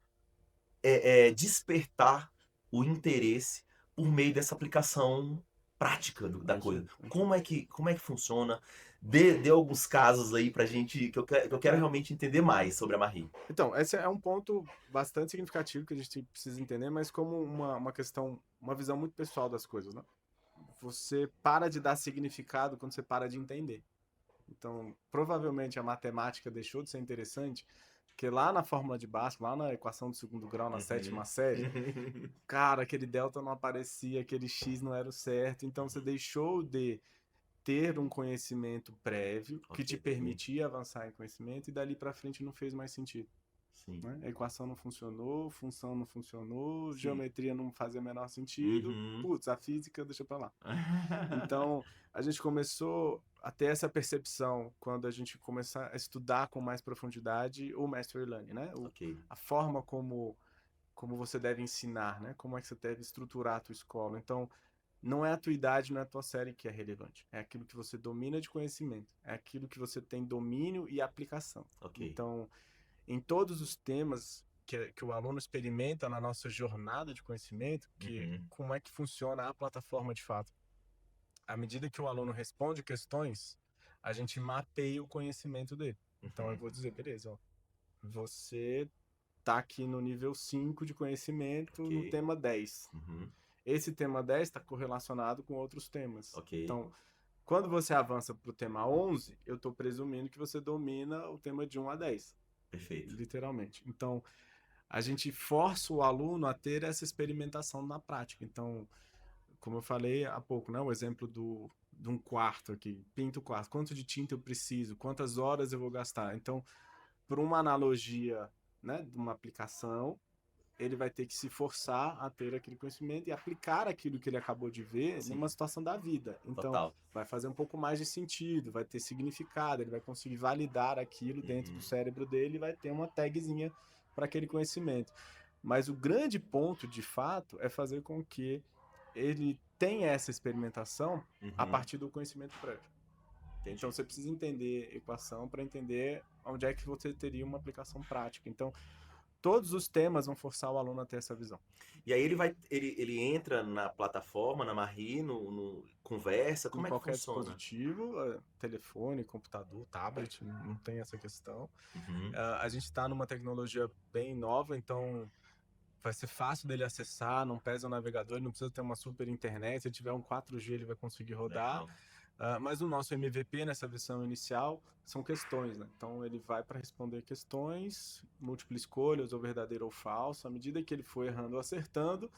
despertar o interesse por meio dessa aplicação prática da É isso coisa. aí. Como é que funciona? Dê alguns casos aí pra gente, que eu quero realmente entender mais sobre a Marie. Então, esse é um ponto bastante significativo que a gente precisa entender, mas como uma questão, uma visão muito pessoal das coisas, né? Você para de dar significado quando você para de entender. Então, provavelmente a matemática deixou de ser interessante, porque lá na fórmula de Bhaskara, lá na equação do segundo grau, na sétima série, Uhum. cara, aquele delta não aparecia, aquele x não era o certo, então você deixou de ter um conhecimento prévio que te Ok. permitia avançar em conhecimento e dali para frente não fez mais sentido. Sim. Né? A equação não funcionou, função não funcionou, Sim. geometria não fazia o menor sentido, Uhum. putz, a física deixa para lá. Então, a gente começou a ter essa percepção quando a gente começar a estudar com mais profundidade o Mastery Learning, né? Ok. A forma como você deve ensinar, né? Como é que você deve estruturar a tua escola. Então, não é a tua idade, não é a tua série que é relevante. É aquilo que você domina de conhecimento. É aquilo que você tem domínio e aplicação. Ok. Então, em todos os temas que o aluno experimenta na nossa jornada de conhecimento, que Uhum. como é que funciona a plataforma de fato. À medida que o aluno responde questões, a gente mapeia o conhecimento dele. Então eu Uhum. vou dizer, beleza, ó, você está aqui no nível 5 de conhecimento no Ok. tema 10. Uhum. Esse tema 10 está correlacionado com outros temas. Ok. Então, quando você avança para o tema 11, eu estou presumindo que você domina o tema de 1 a 10, Perfeito. literalmente. Então, a gente força o aluno a ter essa experimentação na prática. Então, como eu falei há pouco, né? O exemplo de um quarto aqui, pinto o quarto, quanto de tinta eu preciso, quantas horas eu vou gastar. Então, por uma analogia, né, de uma aplicação, ele vai ter que se forçar a ter aquele conhecimento e aplicar aquilo que ele acabou de ver numa Sim. situação da vida. Então, Total. vai fazer um pouco mais de sentido, vai ter significado, ele vai conseguir validar aquilo dentro do Uhum. cérebro dele e vai ter uma tagzinha para aquele conhecimento. Mas o grande ponto, de fato, é fazer com que ele tenha essa experimentação a Uhum. partir do conhecimento prévio. Então Entendi. você precisa entender equação para entender onde é que você teria uma aplicação prática. Então, todos os temas vão forçar o aluno a ter essa visão. E aí ele entra na plataforma, na Marie, conversa, Em como é que qualquer funciona? dispositivo, telefone, computador, tablet, não tem essa questão. Uhum. A gente está numa tecnologia bem nova, então vai ser fácil dele acessar, não pesa o navegador, ele não precisa ter uma super internet, se tiver um 4G ele vai conseguir rodar. Legal. Mas o nosso MVP nessa versão inicial são questões, né? Então ele vai para responder questões, múltiplas escolhas, ou verdadeiro ou falso. À medida que ele for errando ou acertando,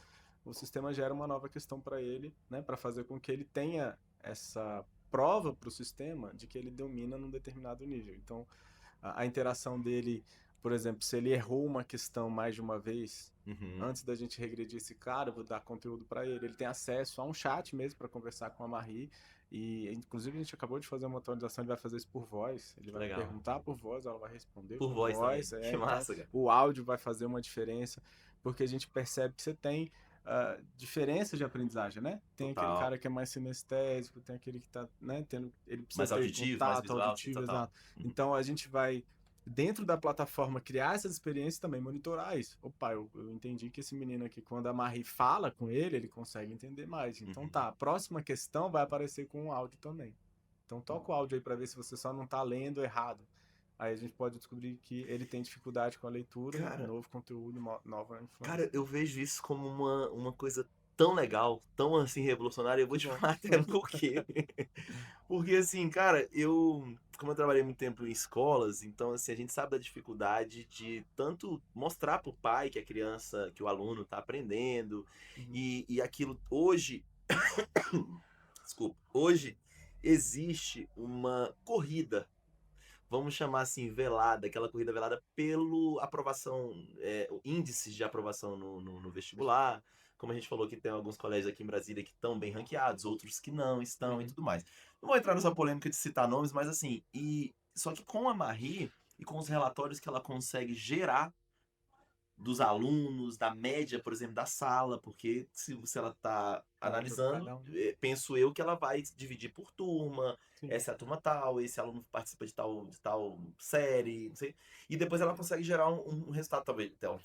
o sistema gera uma nova questão para ele, né? Para fazer com que ele tenha essa prova para o sistema de que ele domina num determinado nível. Então a interação dele, por exemplo, se ele errou uma questão mais de uma vez, Uhum. antes da gente regredir esse cara, eu vou dar conteúdo para ele. Ele tem acesso a um chat mesmo para conversar com a Marie. E, inclusive, a gente acabou de fazer uma atualização. Ele vai fazer isso por voz. Ele Que vai legal. perguntar por voz, ela vai responder Por por voz também. voz. Que Então, massa, cara. o áudio vai fazer uma diferença, porque a gente percebe que você tem diferença de aprendizagem, né? Tem aquele Total. cara que é mais sinestésico, tem aquele que está, né, ele precisa Mais ter auditivo, mais contato visual, sim, auditivo, total. exato. Uhum. Então, a gente vai dentro da plataforma criar essas experiências e também monitorar isso. Opa, eu entendi que esse menino aqui, quando a Marie fala com ele consegue entender mais. Então Uhum. tá, a próxima questão vai aparecer com o áudio também. Então toca o áudio aí para ver se você só não tá lendo errado. Aí a gente pode descobrir que ele tem dificuldade com a leitura, Cara, novo conteúdo, nova Cara, influência. eu vejo isso como uma coisa tão legal, tão assim revolucionária. Eu vou Que te bom. falar até por quê. Porque assim, cara, como eu trabalhei muito tempo em escolas, então assim, a gente sabe da dificuldade de tanto mostrar pro pai que a criança, que o aluno tá aprendendo, Uhum. e aquilo hoje, desculpa, Hoje existe uma corrida, vamos chamar assim, velada, aquela corrida velada pelo aprovação, índices de aprovação no vestibular. Como a gente falou que tem alguns colégios aqui em Brasília que estão bem ranqueados, outros que não estão e Uhum. tudo mais. Não vou entrar nessa polêmica de citar nomes, mas assim, só que com a Marie e com os relatórios que ela consegue gerar dos alunos, da média, por exemplo, da sala, porque se ela está Mostra para analisando, cada um. penso eu que ela vai dividir por turma, Sim. essa é a turma tal, esse aluno participa de tal série, não sei. E depois ela consegue gerar um resultado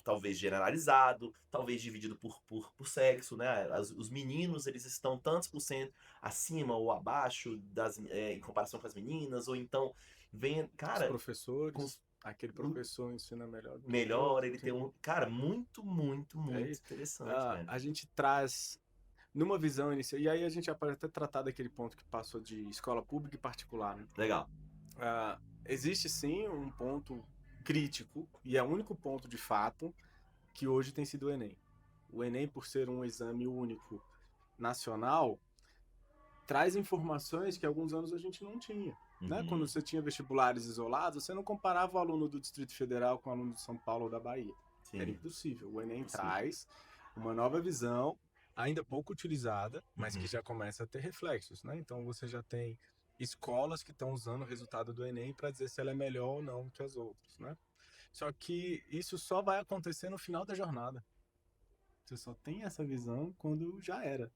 talvez generalizado, talvez dividido por sexo, né? Os meninos, eles estão tantos por cento acima ou abaixo em comparação com as meninas, ou então vem, Os cara, com professores, aquele professor ensina melhor do que o melhor, outro. ele tem Sim. um. Cara, muito, muito, É muito isso. interessante, velho. A gente traz numa visão inicial, e aí a gente já pode até tratar daquele ponto que passou de escola pública e particular, né? Legal. Existe sim um ponto crítico, e é o único ponto de fato, que hoje tem sido o Enem. O Enem, por ser um exame único nacional, traz informações que há alguns anos a gente não tinha. Né? Quando Uhum. você tinha vestibulares isolados, você não comparava o aluno do Distrito Federal com o aluno de São Paulo ou da Bahia. Era Sim, impossível. O Enem possível. traz uma nova visão, ainda pouco utilizada, mas que Uhum. já começa a ter reflexos. Né? Então você já tem escolas que estão usando o resultado do Enem para dizer se ela é melhor ou não que as outras. Né? Só que isso só vai acontecer no final da jornada. Você só tem essa visão quando já era.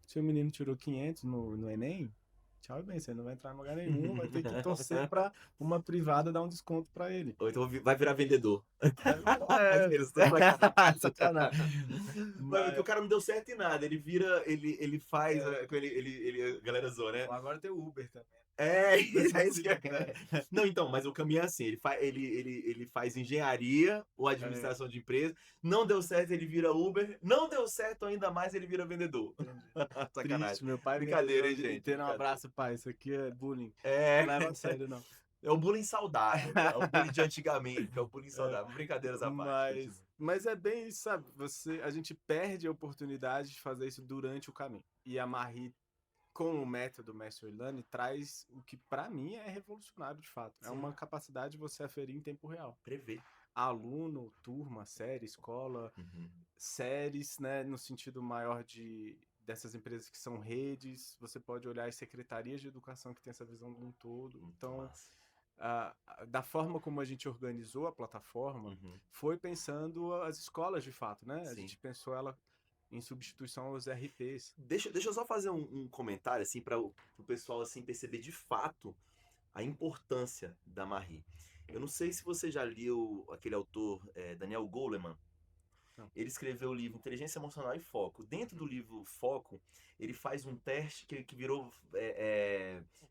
Se o menino tirou 500 no Enem, tchau e bem, você não vai entrar em lugar nenhum, vai ter que torcer para uma privada dar um desconto para ele. Ou então vai virar vendedor. É, Aqueles, tô sacanagem. sacanagem. Mas porque o Mas cara não deu certo em nada. Ele vira, ele faz, é, a galera zoa, né? agora tem o Uber também. É, Mas é isso que assim, é. Não, então, mas o caminho é assim, ele faz engenharia ou é, administração de empresa, não deu certo, ele vira Uber, não deu certo ainda mais, ele vira vendedor. entendi. Sacanagem. Triste, meu pai é Brincadeira, vendedor o hein, dia gente? inteiro. Um Brincadeira. abraço, pai. Isso aqui é bullying. É, Não leva a sério, não. é o bullying saudável, é o bullying de antigamente, é o bullying É, saudável. Brincadeiras à parte, mas, continua. mas é bem isso, sabe? A gente perde a oportunidade de fazer isso durante o caminho. E a Marie, com o método Master Learning, traz o que para mim é revolucionário de fato. É Sim, uma capacidade de você aferir em tempo real. prever. Aluno, turma, série, escola, Uhum. séries, né, no sentido maior dessas empresas que são redes, você pode olhar as secretarias de educação que tem essa visão de um todo. Muito Então, massa. da forma como a gente organizou a plataforma, Uhum. foi pensando as escolas de fato, né? A Sim. gente pensou ela em substituição aos RPs. Deixa eu só fazer um comentário, assim, para o pessoal, assim, perceber de fato a importância da Marie. Eu não sei se você já leu aquele autor, Daniel Goleman. Não. Ele escreveu o livro Inteligência Emocional e Foco. Dentro do livro Foco, ele faz um teste que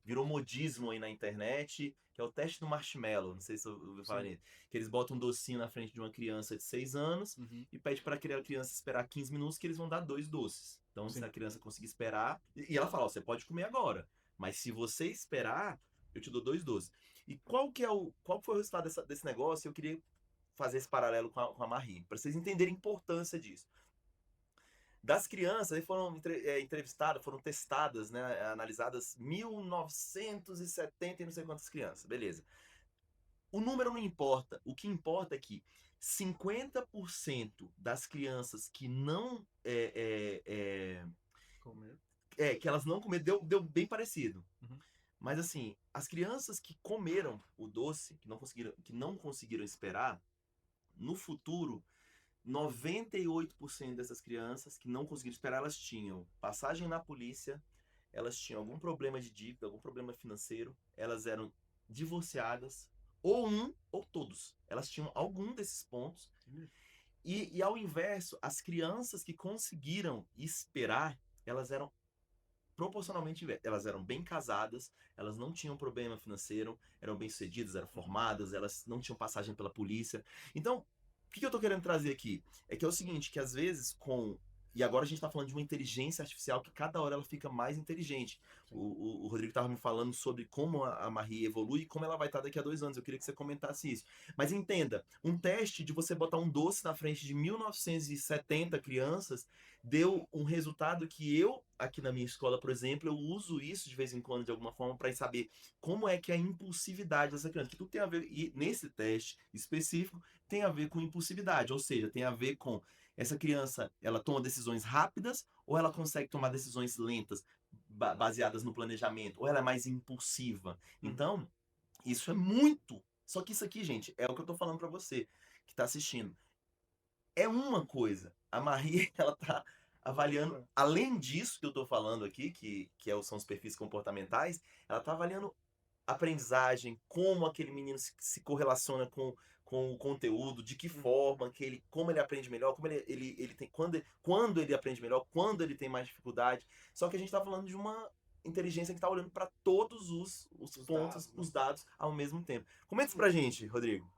virou modismo aí na internet, que é o teste do marshmallow. Não sei se você ouviu falar Sim. nisso. Que eles botam um docinho na frente de uma criança de 6 anos Uhum. e pede para aquela criança esperar 15 minutos que eles vão dar 2 doces. Então, se Sim. a criança conseguir esperar... E ela fala, ó, você pode comer agora, mas se você esperar, eu te dou 2 doces. E qual foi o resultado desse negócio? Eu queria fazer esse paralelo com a Marie, para vocês entenderem a importância disso. Das crianças, aí foram entrevistadas, foram testadas, né, analisadas 1970 e não sei quantas crianças, beleza. O número não importa, o que importa é que 50% das crianças que não Comer. que elas não comeram, deu bem parecido. Uhum. Mas assim, as crianças que comeram o doce, que não conseguiram esperar, no futuro 98% dessas crianças que não conseguiram esperar, elas tinham passagem na polícia, elas tinham algum problema de dívida, algum problema financeiro, elas eram divorciadas, ou um ou todos. Elas tinham algum desses pontos. E ao inverso, as crianças que conseguiram esperar, elas eram proporcionalmente, elas eram bem casadas, elas não tinham problema financeiro, eram bem-sucedidas, eram formadas, elas não tinham passagem pela polícia. Então, o que eu tô querendo trazer aqui? É que é o seguinte, que às vezes e agora a gente está falando de uma inteligência artificial que cada hora ela fica mais inteligente. Sim. O Rodrigo estava me falando sobre como a Marie evolui e como ela vai estar daqui a 2 anos. Eu queria que você comentasse isso. Mas entenda, um teste de você botar um doce na frente de 1970 crianças deu um resultado que eu, aqui na minha escola, por exemplo, eu uso isso de vez em quando, de alguma forma, para saber como é que é a impulsividade dessa criança, que tudo tem a ver, e nesse teste específico, tem a ver com impulsividade, ou seja, tem a ver com essa criança, ela toma decisões rápidas ou ela consegue tomar decisões lentas, baseadas no planejamento, ou ela é mais impulsiva. Uhum. Então, isso é muito. Só que isso aqui, gente, é o que eu tô falando pra você que tá assistindo. É uma coisa. A Marie, ela tá avaliando, Outra. além disso que eu tô falando aqui, são os perfis comportamentais, ela tá avaliando aprendizagem, como aquele menino se correlaciona com o conteúdo, de que Uhum. forma que ele, como ele aprende melhor, como ele tem, quando ele aprende melhor, quando ele tem mais dificuldade. Só que a gente tá falando de uma inteligência que tá olhando para todos os Os pontos, dados, né? os dados ao mesmo tempo. Comenta isso pra gente, Rodrigo.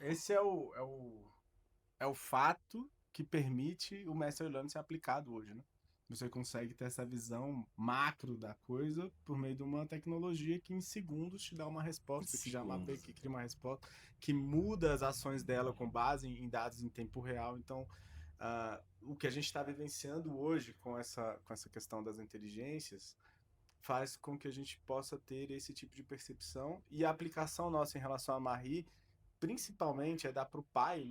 Esse é o fato que permite o Master Learning ser aplicado hoje, né? Você consegue ter essa visão macro da coisa por meio de uma tecnologia que em segundos te dá uma resposta, que já mapeia, Segundos. que cria uma resposta, que muda as ações dela com base em dados em tempo real. Então, o que a gente está vivenciando hoje com essa questão das inteligências faz com que a gente possa ter esse tipo de percepção e a aplicação nossa em relação a Marie principalmente é dar pro pai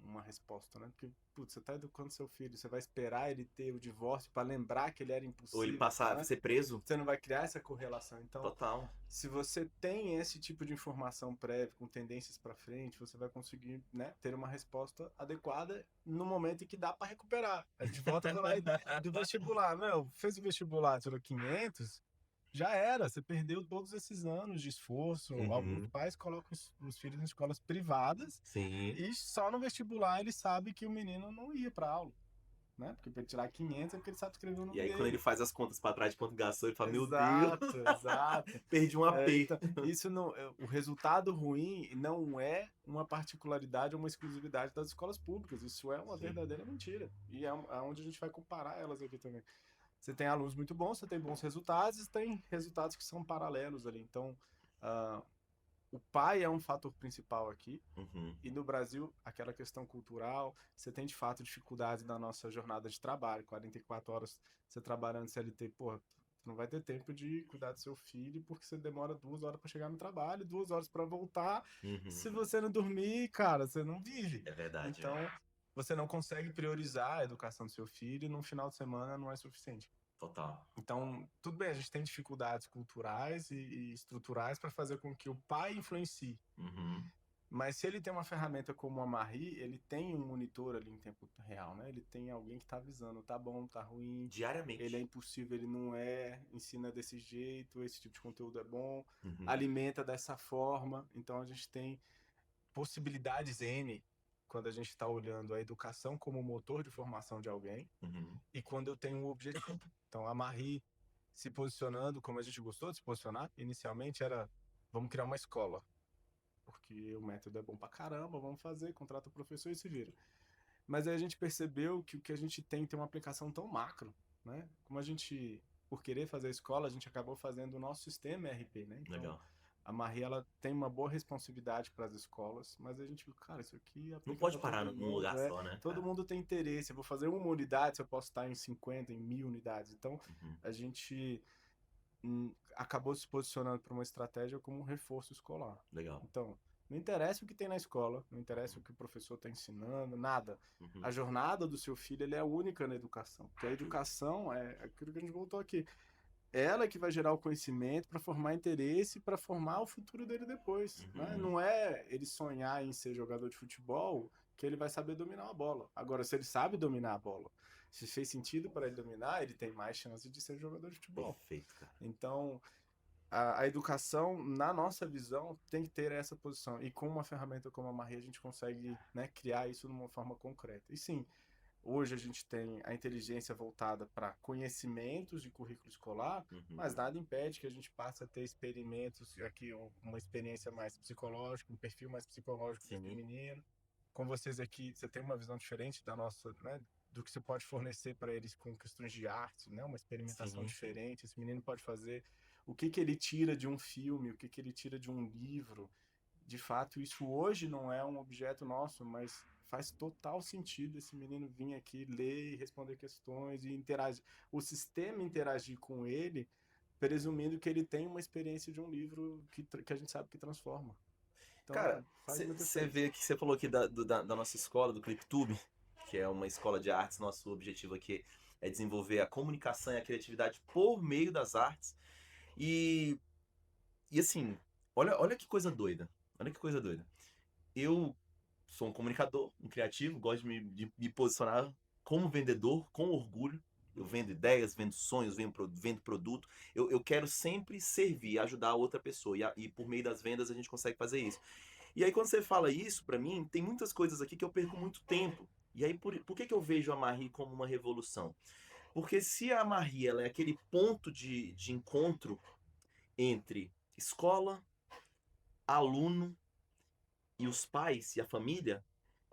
uma resposta, né? Porque, putz, você tá educando seu filho, você vai esperar ele ter o divórcio para lembrar que ele era Ou ele impossível, passar, né? ser preso? Você não vai criar essa correlação. Então, Total. se você tem esse tipo de informação prévia, com tendências para frente, você vai conseguir, né, ter uma resposta adequada no momento em que dá para recuperar. A gente volta a falar do vestibular. Meu, fez o vestibular, tirou 500, já era, você perdeu todos esses anos de esforço. Alguns Uhum. pais colocam os filhos em escolas privadas Sim. e só no vestibular ele sabe que o menino não ia para aula, né? Porque para tirar 500 é porque ele sabe escrever o E nome aí, quando ele dele. faz as contas pra trás de quanto gastou, ele fala: Meu Deus, Exato, exato. perdi um AP. Então, isso não, o resultado ruim não é uma particularidade ou uma exclusividade das escolas públicas. Isso é uma Sim. verdadeira mentira. E é onde a gente vai comparar elas aqui também. Você tem alunos muito bons, você tem bons resultados, e tem resultados que são paralelos ali. Então, uh, o pai é um fator principal aqui. Uhum. E no Brasil, aquela questão cultural, você tem de fato dificuldades na nossa jornada de trabalho. 44 horas você trabalhando CLT, pô, não vai ter tempo de cuidar do seu filho porque você demora 2 horas para chegar no trabalho, 2 horas para voltar. Uhum. Se você não dormir, cara, você não vive. É verdade, Então, é. você não consegue priorizar a educação do seu filho e num final de semana não é suficiente. Total. Então, tudo bem, a gente tem dificuldades culturais e estruturais para fazer com que o pai influencie. Uhum. Mas se ele tem uma ferramenta como a Marie, ele tem um monitor ali em tempo real, né? Ele tem alguém que está avisando, tá bom, tá ruim, ele é Diariamente. impossível, ele não é, ensina desse jeito, esse tipo de conteúdo é bom, Uhum. alimenta dessa forma. Então a gente tem possibilidades N quando a gente está olhando a educação como motor de formação de alguém Uhum. e quando eu tenho um objetivo. Então a Marie se posicionando como a gente gostou de se posicionar, inicialmente era vamos criar uma escola porque o método é bom pra caramba, vamos fazer, contrata o professor e se vira. Mas aí a gente percebeu que o que a gente tem uma aplicação tão macro, né? Como a gente, por querer fazer a escola, a gente acabou fazendo o nosso sistema ERP, né? Então, Legal. a Marie, ela tem uma boa responsividade para as escolas, mas a gente viu, cara, isso aqui Não aplica pode para parar todo num mundo, lugar só, né, todo cara? mundo tem interesse, eu vou fazer uma unidade, se eu posso estar em 50, em 1000 unidades. Então, Uhum. a gente acabou se posicionando para uma estratégia como um reforço escolar. Legal. Então, não interessa o que tem na escola, não interessa o que o professor está ensinando, nada. A Uhum. jornada do seu filho ele é única na educação. Porque a educação é aquilo que a gente voltou aqui. Ela que vai gerar o conhecimento para formar interesse, para formar o futuro dele depois. Né? Uhum. Não é ele sonhar em ser jogador de futebol que ele vai saber dominar a bola. Agora, se ele sabe dominar a bola, se fez sentido para ele dominar, ele tem mais chance de ser jogador de futebol. Perfeito, cara. Então, a educação, na nossa visão, tem que ter essa posição. E com uma ferramenta como a Marie, a gente consegue, né, criar isso de uma forma concreta. E sim, hoje a gente tem a inteligência voltada para conhecimentos de currículo escolar, Uhum. mas nada impede que a gente passe a ter experimentos, aqui uma experiência mais psicológica, um perfil mais psicológico daquele Sim. menino. Com vocês aqui, você tem uma visão diferente da nossa, né, do que você pode fornecer para eles com questões de arte, né, uma experimentação Sim. diferente. Esse menino pode fazer o que ele tira de um filme, o que ele tira de um livro. De fato, isso hoje não é um objeto nosso, mas faz total sentido esse menino vir aqui ler e responder questões e interagir. O sistema interagir com ele, presumindo que ele tem uma experiência de um livro que a gente sabe que transforma. Cara, Então, faz muito você efeito. vê que você falou aqui da nossa escola, do ClipTube, que é uma escola de artes. Nosso objetivo aqui é desenvolver a comunicação e a criatividade por meio das artes. E, e assim, olha que coisa doida. Olha que coisa doida. Eu sou um comunicador, um criativo, gosto de me posicionar como vendedor, com orgulho. Eu vendo ideias, vendo sonhos, vendo produto. Eu quero sempre servir, ajudar a outra pessoa. E por meio das vendas a gente consegue fazer isso. E aí, quando você fala isso, pra mim, tem muitas coisas aqui que eu perco muito tempo. E aí, por que eu vejo a Marie como uma revolução? Porque se a Marie ela é aquele ponto de encontro entre escola, aluno e os pais e a família,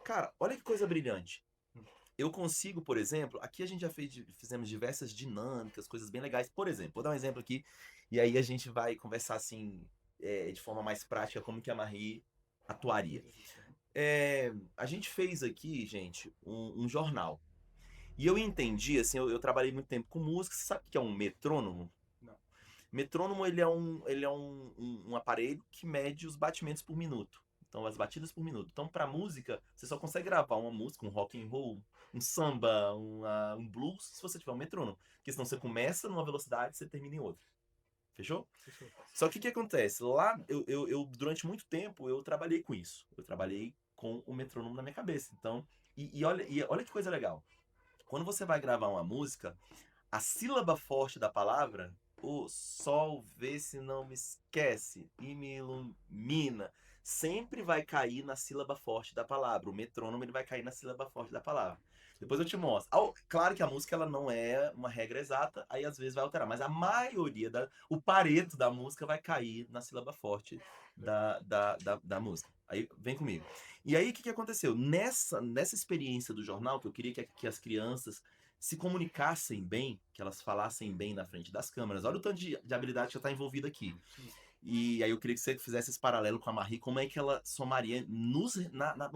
cara, olha que coisa brilhante. Eu consigo, por exemplo, aqui a gente já fizemos diversas dinâmicas, coisas bem legais. Por exemplo, vou dar um exemplo aqui, e aí a gente vai conversar assim, de forma mais prática, como que a Marie atuaria. A gente fez aqui, gente, um jornal. E eu entendi, assim, eu trabalhei muito tempo com música. Você sabe o que é um metrônomo? Não. Metrônomo, ele é um aparelho que mede os batimentos por minuto. Então, as batidas por minuto. Então, para música, você só consegue gravar uma música, um rock and roll, um samba, um blues, se você tiver um metrônomo. Porque senão você começa numa velocidade e você termina em outra. Fechou? Fechou. Só que o que acontece? Lá, durante muito tempo, eu trabalhei com isso. Eu trabalhei com o metrônomo na minha cabeça. Então, e olha que coisa legal. Quando você vai gravar uma música, a sílaba forte da palavra, o sol vê se não me esquece e me ilumina, sempre vai cair na sílaba forte da palavra. O metrônomo ele vai cair na sílaba forte da palavra. Depois eu te mostro. Claro que a música ela não é uma regra exata, aí às vezes vai alterar, mas a maioria, o pareto da música vai cair na sílaba forte da música. Aí vem comigo. E aí o que aconteceu? Nessa experiência do jornal, que eu queria que as crianças se comunicassem bem, que elas falassem bem na frente das câmeras. Olha o tanto de habilidade que já está envolvida aqui. E aí eu queria que você fizesse esse paralelo com a Marie, como é que ela somaria no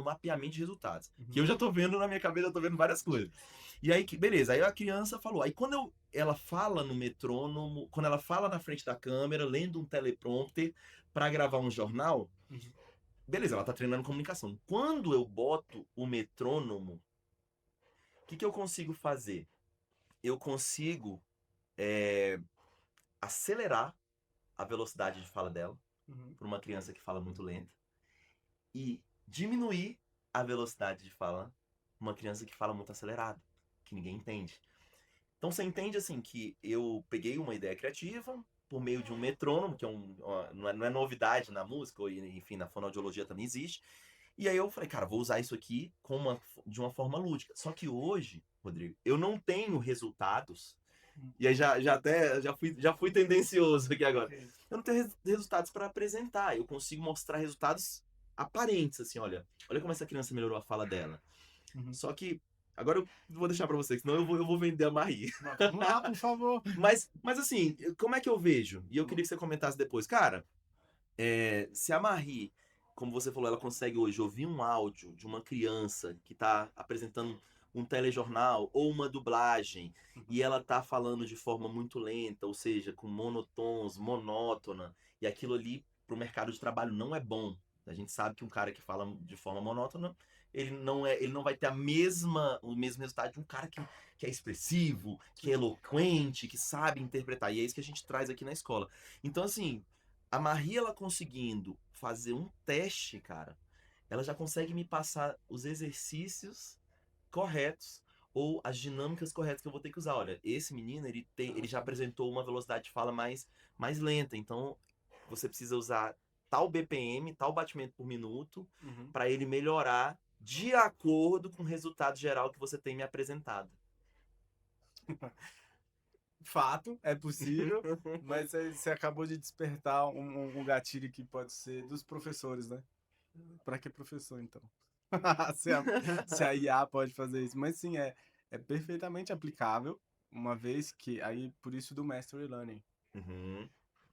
mapeamento de resultados. Que eu já tô vendo na minha cabeça, eu tô vendo várias coisas. E aí, beleza, aí a criança falou. Aí quando ela fala no metrônomo, quando ela fala na frente da câmera, lendo um teleprompter para gravar um jornal, beleza, ela tá treinando comunicação. Quando eu boto o metrônomo, o que eu consigo fazer? Eu consigo acelerar a velocidade de fala dela para uma criança que fala muito lenta e diminuir a velocidade de fala para uma criança que fala muito acelerado, que ninguém entende. Então você entende assim que eu peguei uma ideia criativa por meio de um metrônomo, que não é novidade na música, ou enfim, na fonoaudiologia também existe. E aí eu falei, cara, vou usar isso aqui de uma forma lúdica. Só que hoje, Rodrigo, eu não tenho resultados. E aí já fui tendencioso aqui agora. Eu não tenho resultados para apresentar. Eu consigo mostrar resultados aparentes, assim, olha como essa criança melhorou a fala dela. Só que agora eu vou deixar para você, senão eu vou vender a Marie. Vamos lá, por favor. Mas assim, como é que eu vejo? E eu queria que você comentasse depois. Cara, se a Marie, como você falou, ela consegue hoje ouvir um áudio de uma criança que está apresentando um telejornal ou uma dublagem e ela tá falando de forma muito lenta, ou seja, com monotons, monótona, e aquilo ali para o mercado de trabalho não é bom. A gente sabe que um cara que fala de forma monótona, ele não vai ter o mesmo resultado de um cara que é expressivo, que é eloquente, que sabe interpretar. E é isso que a gente traz aqui na escola. Então, assim, a Maria, ela conseguindo fazer um teste, cara, ela já consegue me passar os exercícios corretos ou as dinâmicas corretas que eu vou ter que usar. Olha, esse menino, ele já apresentou uma velocidade de fala mais lenta, então você precisa usar tal BPM, tal batimento por minuto, para ele melhorar de acordo com o resultado geral que você tem me apresentado. Fato, é possível, mas você acabou de despertar um gatilho que pode ser dos professores, né? Para que professor, então? Se a IA pode fazer isso. Mas sim, é perfeitamente aplicável, uma vez que, aí por isso do Mastery Learning, Uhum.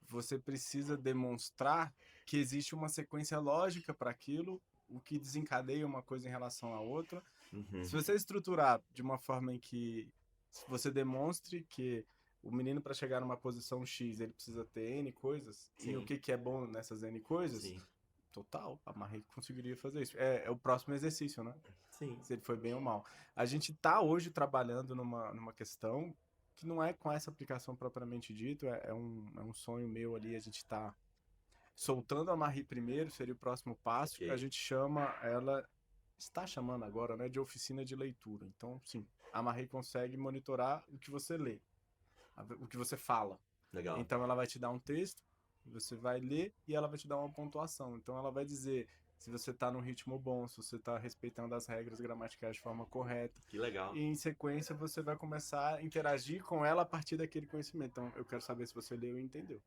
você precisa demonstrar que existe uma sequência lógica para aquilo, o que desencadeia uma coisa em relação à outra. Uhum. Se você estruturar de uma forma em que você demonstre que o menino, para chegar numa posição X, ele precisa ter N coisas, e o Sim. que é bom nessas N coisas, Sim. total, a Marie conseguiria fazer isso. É o próximo exercício, né? Sim. Se ele foi bem ou mal. A gente tá hoje trabalhando numa questão que não é com essa aplicação propriamente dito, é um sonho meu ali, a gente tá soltando a Marie primeiro, seria o próximo passo, Ok. a gente chama ela, está chamando agora, né, de oficina de leitura. Então, sim, a Marie consegue monitorar o que você lê, o que você fala. Legal. Então, ela vai te dar um texto, você vai ler e ela vai te dar uma pontuação. Então, ela vai dizer se você está no ritmo bom, se você está respeitando as regras gramaticais de forma correta. Que legal. E, em sequência, você vai começar a interagir com ela a partir daquele conhecimento. Então, eu quero saber se você leu e entendeu.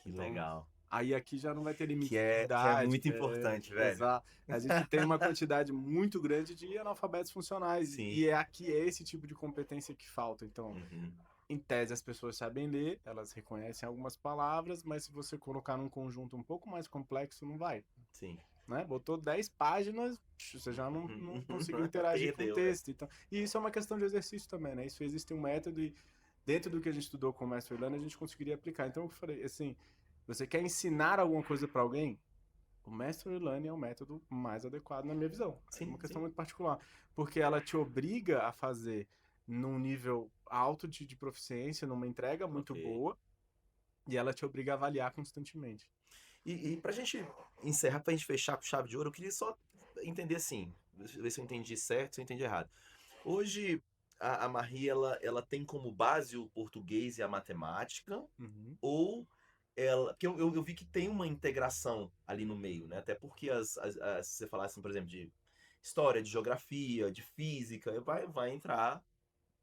Que Então, legal. aí aqui já não vai ter limite Que de é idade. muito importante, velho. Exato. A gente tem uma quantidade muito grande de analfabetos funcionais. Sim. E aqui é esse tipo de competência que falta. Então, Uhum. em tese, as pessoas sabem ler, elas reconhecem algumas palavras, mas se você colocar num conjunto um pouco mais complexo, não vai. Sim. Né? Botou 10 páginas, você já não conseguiu interagir com o Perdeu, texto. Então, e isso é uma questão de exercício também, né? Isso existe um método e dentro do que a gente estudou com o Master Learning, a gente conseguiria aplicar. Então, eu falei assim, você quer ensinar alguma coisa para alguém? O Mastery Learning é o método mais adequado na minha visão. É Sim, uma questão sim. muito particular, porque ela te obriga a fazer num nível alto de proficiência, numa entrega muito Ok. boa, e ela te obriga a avaliar constantemente. E pra gente encerrar, pra gente fechar com chave de ouro, eu queria só entender assim, ver se eu entendi certo, se eu entendi errado. Hoje, a Marie, ela tem como base o português e a matemática, Uhum. ou ela... Porque eu vi que tem uma integração ali no meio, né? Até porque se você falasse, por exemplo, de história, de geografia, de física, vai entrar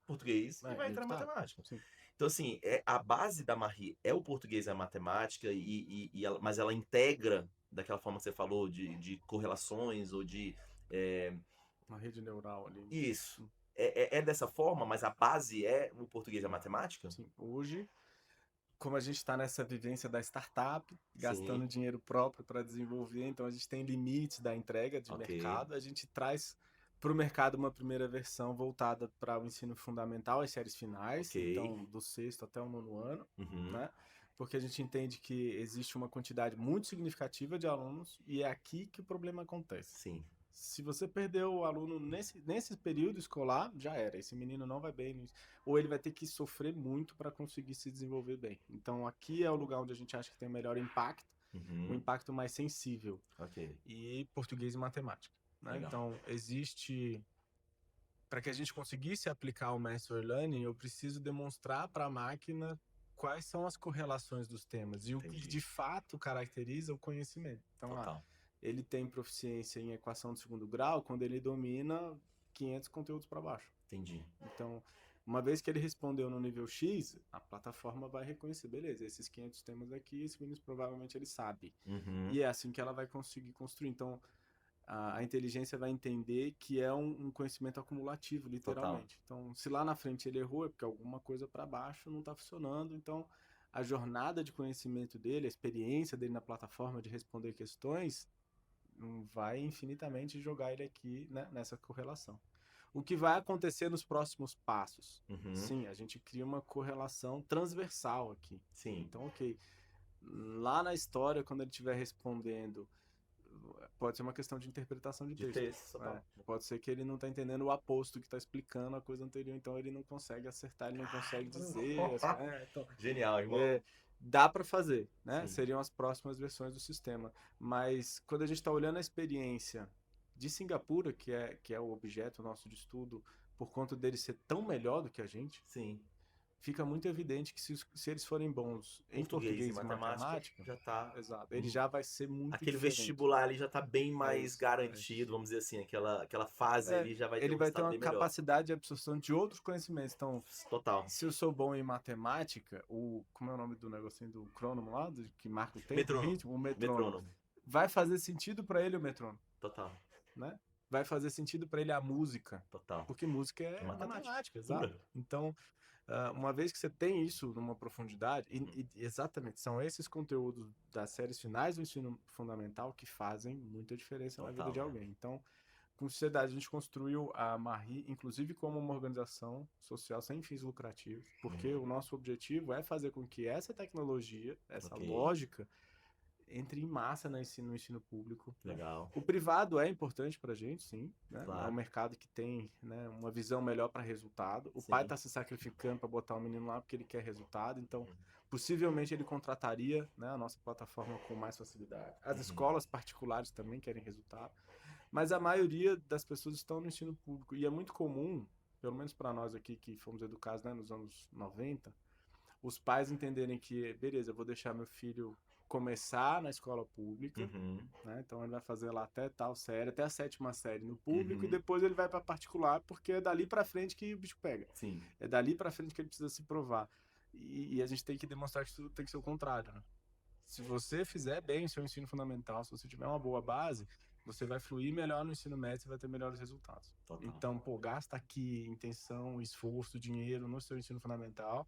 português e É, vai meio entrar que tá. matemática. Sim. Então, assim, a base da Marie é o português e a matemática, mas ela integra daquela forma que você falou, de correlações ou de... é, Uma rede neural ali. isso. É dessa forma, mas a base é o português e a matemática? Sim. Hoje, como a gente está nessa vivência da startup, Sim, gastando dinheiro próprio para desenvolver, então a gente tem limites da entrega de ok, mercado, a gente traz para o mercado uma primeira versão voltada para o ensino fundamental, as séries finais, ok. então do sexto até o nono ano, Uhum, né? Porque a gente entende que existe uma quantidade muito significativa de alunos e é aqui que o problema acontece. sim, Se você perdeu o aluno nesse período escolar, já era. Esse menino não vai bem nisso. Ou ele vai ter que sofrer muito para conseguir se desenvolver bem. Então, aqui é o lugar onde a gente acha que tem o melhor impacto, um uhum, impacto mais sensível. ok, E português e matemática. Né? legal. Então, existe. Para que a gente conseguisse aplicar o Master Learning, eu preciso demonstrar para a máquina quais são as correlações dos temas e o que Entendi. de fato caracteriza o conhecimento. Então, Total. ele tem proficiência em equação de segundo grau quando ele domina 500 conteúdos para baixo. Entendi. Então, uma vez que ele respondeu no nível X, a plataforma vai reconhecer, beleza, esses 500 temas aqui, esse menino provavelmente ele sabe. Uhum, E é assim que ela vai conseguir construir. Então, a inteligência vai entender que é um conhecimento acumulativo, total. literalmente. Então, se lá na frente ele errou, é porque alguma coisa para baixo não está funcionando. Então, a jornada de conhecimento dele, a experiência dele na plataforma de responder questões, vai infinitamente jogar ele aqui, né, nessa correlação. O que vai acontecer nos próximos passos? Uhum, Sim, a gente cria uma correlação transversal aqui. sim. Então, ok, lá na história, quando ele estiver respondendo, pode ser uma questão de interpretação de De texto. texto, total. Pode ser que ele não está entendendo o aposto que está explicando a coisa anterior, então ele não consegue acertar, ele não consegue dizer. Então, Genial, irmão. é, dá para fazer, né? Sim. Seriam as próximas versões do sistema. Mas quando a gente está olhando a experiência de Singapura, que é o objeto nosso de estudo, por conta dele ser tão melhor do que a gente, Sim. fica muito evidente que se eles forem bons em Português e português e matemática matemática, já tá. exato, ele já vai ser muito Aquele diferente. vestibular ali já tá bem É mais isso. É garantido, isso. vamos dizer assim, aquela fase ali já vai ter Ele um vai ter resultado uma bem melhor. capacidade de absorção de outros conhecimentos. Então, Total. se eu sou bom em matemática, como é o nome do negocinho do crônomo lá, que marca o tempo, o Metrônomo. ritmo, o metrônomo, Metrônomo. vai fazer sentido para ele o metrônomo, Total. né? Vai fazer sentido para ele a música, Total. porque música É é matemática. matemática, exato. Pura. Então, Uma vez que você tem isso numa profundidade, Uhum. e exatamente, são esses conteúdos das séries finais do ensino fundamental que fazem muita diferença na vida Total, de né? alguém. Então, com sociedade, a gente construiu a Marri, inclusive como uma organização social sem fins lucrativos, porque Uhum. o nosso objetivo é fazer com que essa tecnologia, essa Ok, lógica, entre em massa no ensino público, né? legal. O privado é importante para a gente, sim, né? É um Claro, mercado que tem, né, uma visão melhor para resultado. O pai sim. está se sacrificando para botar o menino lá porque ele quer resultado, então Uhum. possivelmente ele contrataria, né, a nossa plataforma com mais facilidade. As Uhum. escolas particulares também querem resultado, mas a maioria das pessoas estão no ensino público e é muito comum, pelo menos para nós aqui que fomos educados, né, nos anos 90, os pais entenderem que, beleza, eu vou deixar meu filho começar na escola pública, Uhum. né? Então ele vai fazer lá até tal série, até a sétima série no público e Uhum. depois ele vai para particular, porque é dali para frente que o bicho pega. Sim, É dali para frente que ele precisa se provar. E a gente tem que demonstrar que tudo tem que ser o contrário, né? Se você fizer bem o seu ensino fundamental, se você tiver uma boa base, você vai fluir melhor no ensino médio e vai ter melhores resultados. total. Então, pô, gasta aqui intenção, esforço, dinheiro no seu ensino fundamental,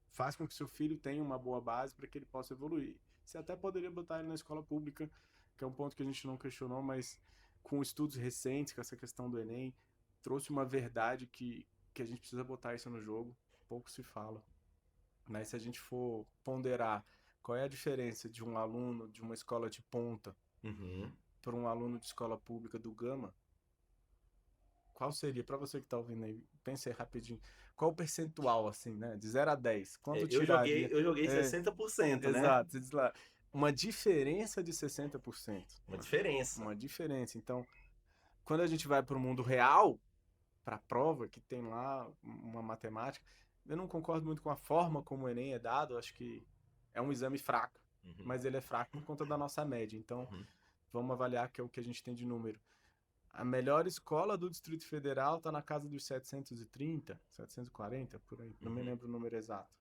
faz com que seu filho tenha uma boa base para que ele possa evoluir. Você até poderia botar ele na escola pública, que é um ponto que a gente não questionou, mas com estudos recentes, com essa questão do Enem, trouxe uma verdade que a gente precisa botar isso no jogo, pouco se fala. Mas se a gente for ponderar qual é a diferença de um aluno de uma escola de ponta Uhum. para um aluno de escola pública do Gama, qual seria, para você que está ouvindo aí, pense aí rapidinho, qual o percentual, assim, né, de 0 a 10, É, quanto eu joguei, tiraria? eu joguei É, 60%, né? exato, você diz lá, uma diferença de 60%, Uma né? diferença. Uma diferença. Então, quando a gente vai para o mundo real, para a prova, que tem lá uma matemática. Eu não concordo muito com a forma como o Enem é dado, eu acho que é um exame fraco, Uhum. mas ele é fraco por conta da nossa média. Então, Uhum. vamos avaliar que é o que a gente tem de número. A melhor escola do Distrito Federal está na casa dos 730, 740, por aí, não me Uhum. lembro o número exato.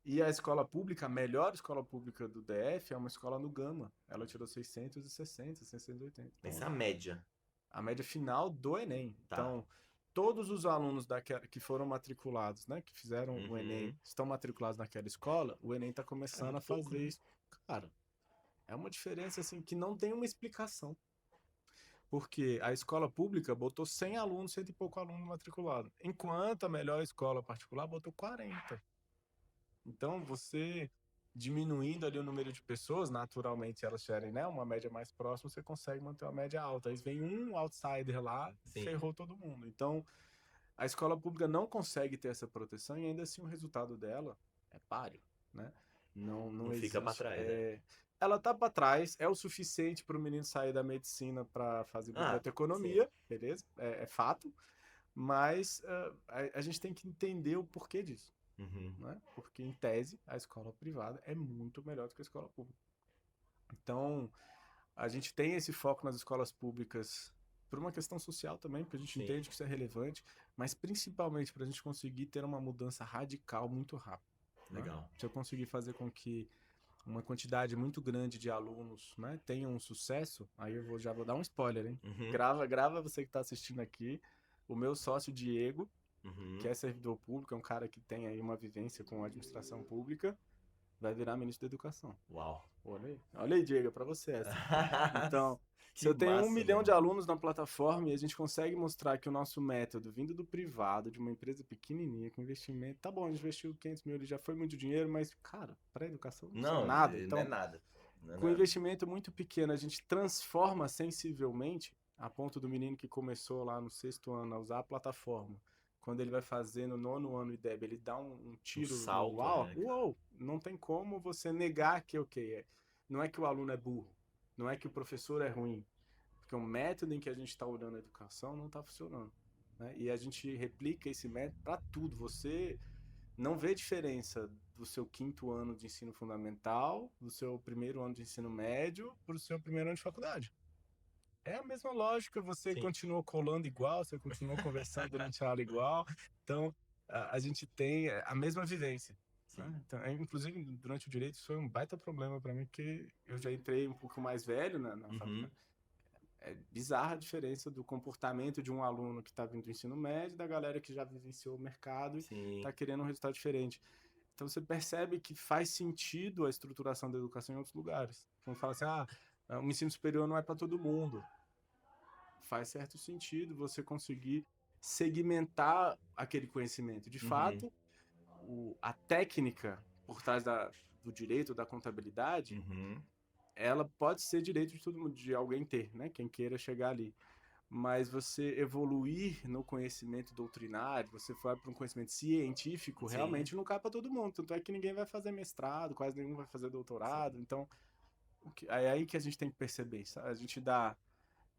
E a escola pública, a melhor escola pública do DF é uma escola no Gama. Ela tirou 660, 680. Essa Então, é a média, a média final do Enem. tá? Então, todos os alunos que foram matriculados, né, que fizeram o Enem, Uhum. estão matriculados naquela escola, o Enem está Cara, é começando a muito pouco, fazer né? isso. Cara, é uma diferença assim que não tem uma explicação. Porque a escola pública botou 100 alunos, cento e pouco alunos matriculados, enquanto a melhor escola particular botou 40. Então, você diminuindo ali o número de pessoas, naturalmente, se elas tiverem, né, uma média mais próxima, você consegue manter uma média alta. Aí vem um outsider lá e Sim, ferrou todo mundo. Então, a escola pública não consegue ter essa proteção e ainda assim o resultado dela é páreo, né? Não, não não fica pra existe. trás, né? Ela tá para trás, é o suficiente para o menino sair da medicina para fazer Ah, sim. biblioteconomia, beleza? É fato, mas a gente tem que entender o porquê disso, Uhum. né? Porque, em tese, a escola privada é muito melhor do que a escola pública. Então, a gente tem esse foco nas escolas públicas por uma questão social também, porque a gente Sim, entende que isso é relevante, mas principalmente para a gente conseguir ter uma mudança radical muito rápido, né? legal. Se eu conseguir fazer com que uma quantidade muito grande de alunos, né, tenham um sucesso, aí já vou dar um spoiler, hein? Uhum. Grava você que está assistindo aqui. O meu sócio Diego, que Uhum. é servidor público, é um cara que tem aí uma vivência com a administração pública, vai virar ministro da Educação. Uau. Olha aí, Diego, é para você essa. Então, se Que eu tenho 1 milhão de massa, alunos na plataforma e a gente consegue mostrar que o nosso método, vindo do privado, de uma empresa pequenininha, com investimento, tá bom, a gente investiu 500 mil, ele já foi muito dinheiro, mas, cara, para educação isso é não, nada. não é Então, nada. Não é com um nada. investimento muito pequeno, a gente transforma sensivelmente, a ponto do menino que começou lá no 6º ano a usar a plataforma. Quando ele vai fazer no 9º ano IDEB, ele dá um Um tiro no salto, uau, né, cara? uou, não tem como você negar que, ok, não é que o aluno é burro, não é que o professor é ruim, porque o método em que a gente está olhando a educação não está funcionando, né? E a gente replica esse método para tudo. Você não vê diferença do seu 5º ano de ensino fundamental, do seu 1º ano de ensino médio, para o seu 1º ano de faculdade. É a mesma lógica, você Sim, continua colando igual, você continua conversando durante a aula igual. Então, a gente tem a mesma vivência, sim. né? Então, inclusive, durante o direito, isso foi um baita problema para mim, porque eu já entrei um pouco mais velho na Uhum. faculdade. É bizarra a diferença do comportamento de um aluno que está vindo do ensino médio da galera que já vivenciou o mercado e Sim, está querendo um resultado diferente. Então você percebe que faz sentido a estruturação da educação em outros lugares. Quando fala assim, o ensino superior não é para todo mundo. Faz certo sentido você conseguir segmentar aquele conhecimento. De uhum, fato, a técnica por trás do direito, da contabilidade, uhum, ela pode ser direito de todo mundo, de alguém ter, né? Quem queira chegar ali. Mas você evoluir no conhecimento doutrinário, você for para um conhecimento científico, sim, realmente não cai para todo mundo. Tanto é que ninguém vai fazer mestrado, quase nenhum vai fazer doutorado. sim, Então, é aí que a gente tem que perceber, sabe? A gente dá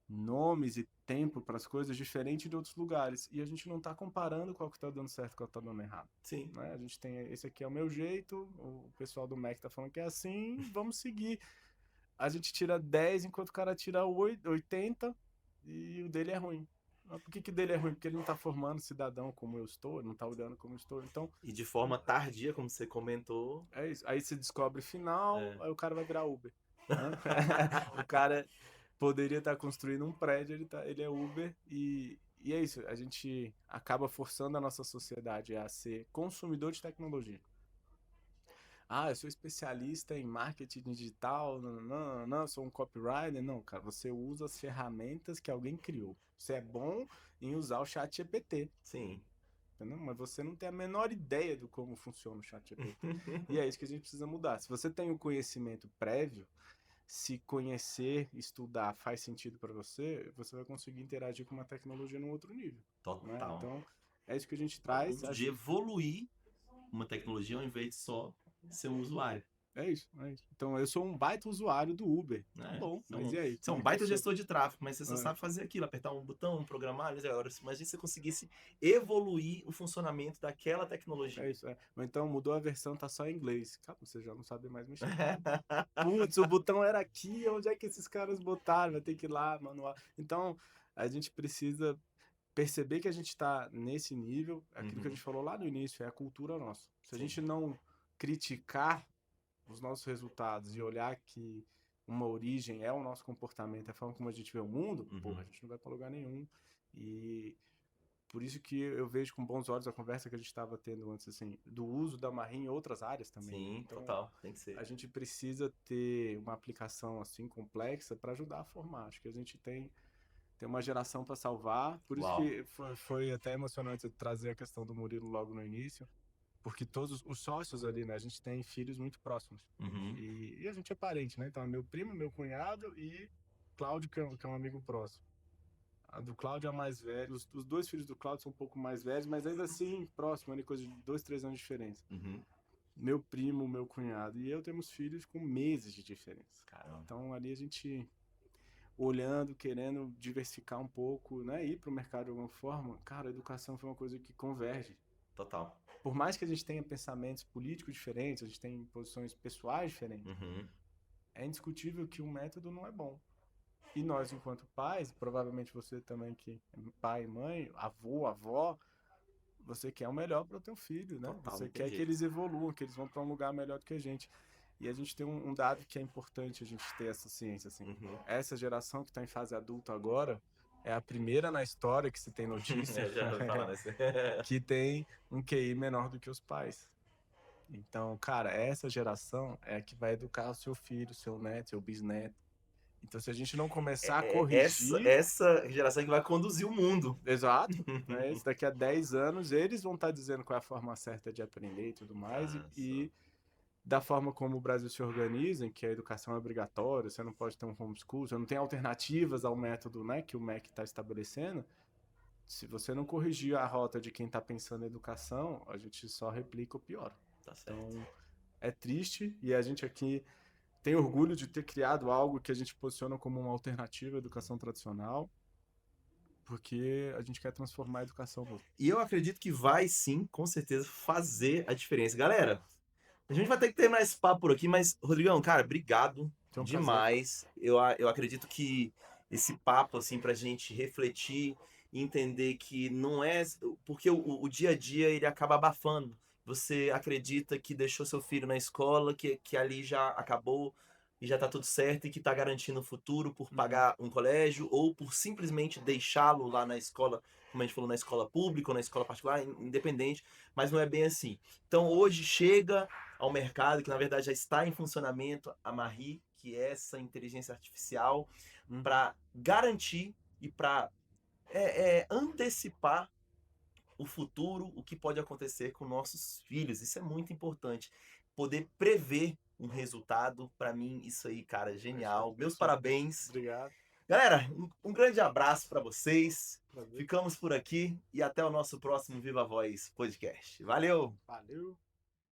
nomes e tempo para as coisas diferente de outros lugares. E a gente não está comparando qual que está dando certo e qual que está dando errado. sim. Né? A gente tem, esse aqui é o meu jeito, o pessoal do MEC está falando que é assim, vamos seguir. A gente tira 10 enquanto o cara tira 80 e o dele é ruim. Mas por que que dele é ruim? Porque ele não está formando cidadão como eu estou, não está olhando como eu estou. Então, E de forma tardia, como você comentou. é isso. Aí você descobre final, É. aí o cara vai virar Uber. Né? O cara poderia estar construindo um prédio, ele é Uber e é isso. A gente acaba forçando a nossa sociedade a ser consumidor de tecnologia. Eu sou especialista em marketing digital, não, não, não, sou um copywriter. Não, cara, você usa as ferramentas que alguém criou. Você é bom em usar o chat GPT, Sim. entendeu? Mas você não tem a menor ideia do como funciona o chat GPT. E é isso que a gente precisa mudar. Se você tem o conhecimento prévio, se conhecer, estudar faz sentido para você, você vai conseguir interagir com uma tecnologia num outro nível, né? Total. Então, é isso que a gente Ao traz. ponto de evoluir uma tecnologia ao invés de só ser um usuário. É isso, é isso. Então, eu sou um baita usuário do Uber. Tá Né? bom, mas e aí? Você é Como um é que eu baita sou? gestor de tráfego, mas você só É, sabe fazer aquilo, apertar um botão, programar. Agora, imagina se você conseguisse evoluir o funcionamento daquela é tecnologia. isso, é. Ou então mudou a versão, tá só em inglês. Cara, você já não sabe mais mexer. Putz, o botão era aqui, onde é que esses caras botaram? Vai ter que ir lá, manual. Então, a gente precisa perceber que a gente está nesse nível, aquilo que a Uhum, gente falou lá no início, é a cultura nossa. Se a sim. gente não criticar os nossos resultados e olhar que uma origem é o nosso comportamento, é a forma como a gente vê o mundo, porra, a Uhum, gente não vai para lugar nenhum. E por isso que eu vejo com bons olhos a conversa que a gente estava tendo antes, assim, do uso da marrinha em outras áreas também, né? sim, Então, total. Tem que ser. a gente precisa ter uma aplicação assim complexa para ajudar a formar. Acho que a gente tem uma geração para salvar. Por isso Uau. que foi até emocionante trazer a questão do Murilo logo no início, porque todos os sócios ali, né, a gente tem filhos muito próximos. Uhum, E a gente é parente, né? Então, é meu primo, meu cunhado e Cláudio, que é um amigo próximo. A do Cláudio é a mais velha. Os dois filhos do Cláudio são um pouco mais velhos, mas ainda assim próximo, ali, coisa de 2, 3 anos de diferença. uhum. Meu primo, meu cunhado e eu temos filhos com meses de diferença. Caramba. Então ali a gente olhando, querendo diversificar um pouco, né, ir para o mercado de alguma forma, cara, a educação foi uma coisa que converge. Total. Por mais que a gente tenha pensamentos políticos diferentes, a gente tem posições pessoais diferentes, Uhum. é indiscutível que um método não é bom. E nós, enquanto pais, provavelmente você também que é pai e mãe, avô, avó, você quer o melhor para o teu filho, né? Total, Você não tem quer que jeito. eles evoluam, que eles vão para um lugar melhor do que a gente. E a gente tem um dado que é importante a gente ter essa ciência, assim. Uhum. Essa geração que está em fase adulta agora é a primeira na história que se tem notícia Eu já vou falar nesse. que tem um QI menor do que os pais. Então, cara, essa geração é a que vai educar o seu filho, seu neto, seu bisneto. Então, se a gente não começar a Essa, corrigir, essa geração que vai conduzir o mundo. exato, né? Isso daqui a 10 anos eles vão estar dizendo qual é a forma certa de aprender e tudo mais, Nossa. da forma como o Brasil se organiza, em que a educação é obrigatória, você não pode ter um homeschool, você não tem alternativas ao método, né, que o MEC está estabelecendo. Se você não corrigir a rota de quem está pensando em educação, a gente só replica o pior. Tá certo. Então, é triste e a gente aqui tem orgulho de ter criado algo que a gente posiciona como uma alternativa à educação tradicional, porque a gente quer transformar a educação mesmo. E eu acredito que vai sim, com certeza, fazer a diferença. Galera, a gente vai ter que terminar esse papo por aqui, mas, Rodrigão, cara, obrigado Foi um prazer. demais. Eu acredito que esse papo, assim, pra gente refletir e entender que não é. Porque o dia a dia ele acaba abafando. Você acredita que deixou seu filho na escola, que ali já acabou. e já tá tudo certo e que tá garantindo o futuro por Uhum. pagar um colégio ou por simplesmente deixá-lo lá na escola, como a gente falou, na escola pública ou na escola particular, independente, mas não é bem assim. Então hoje chega ao mercado, que na verdade já está em funcionamento, a Marri, que é essa inteligência artificial, Uhum. para garantir e para antecipar o futuro, o que pode acontecer com nossos filhos. Isso é muito importante. Poder prever um resultado, para mim, isso aí, cara, é Perfeito, genial. Meus professor. parabéns. Obrigado. Galera, um grande abraço para vocês. Prazer. Ficamos por aqui e até o nosso próximo Viva Voz podcast. Valeu! Valeu.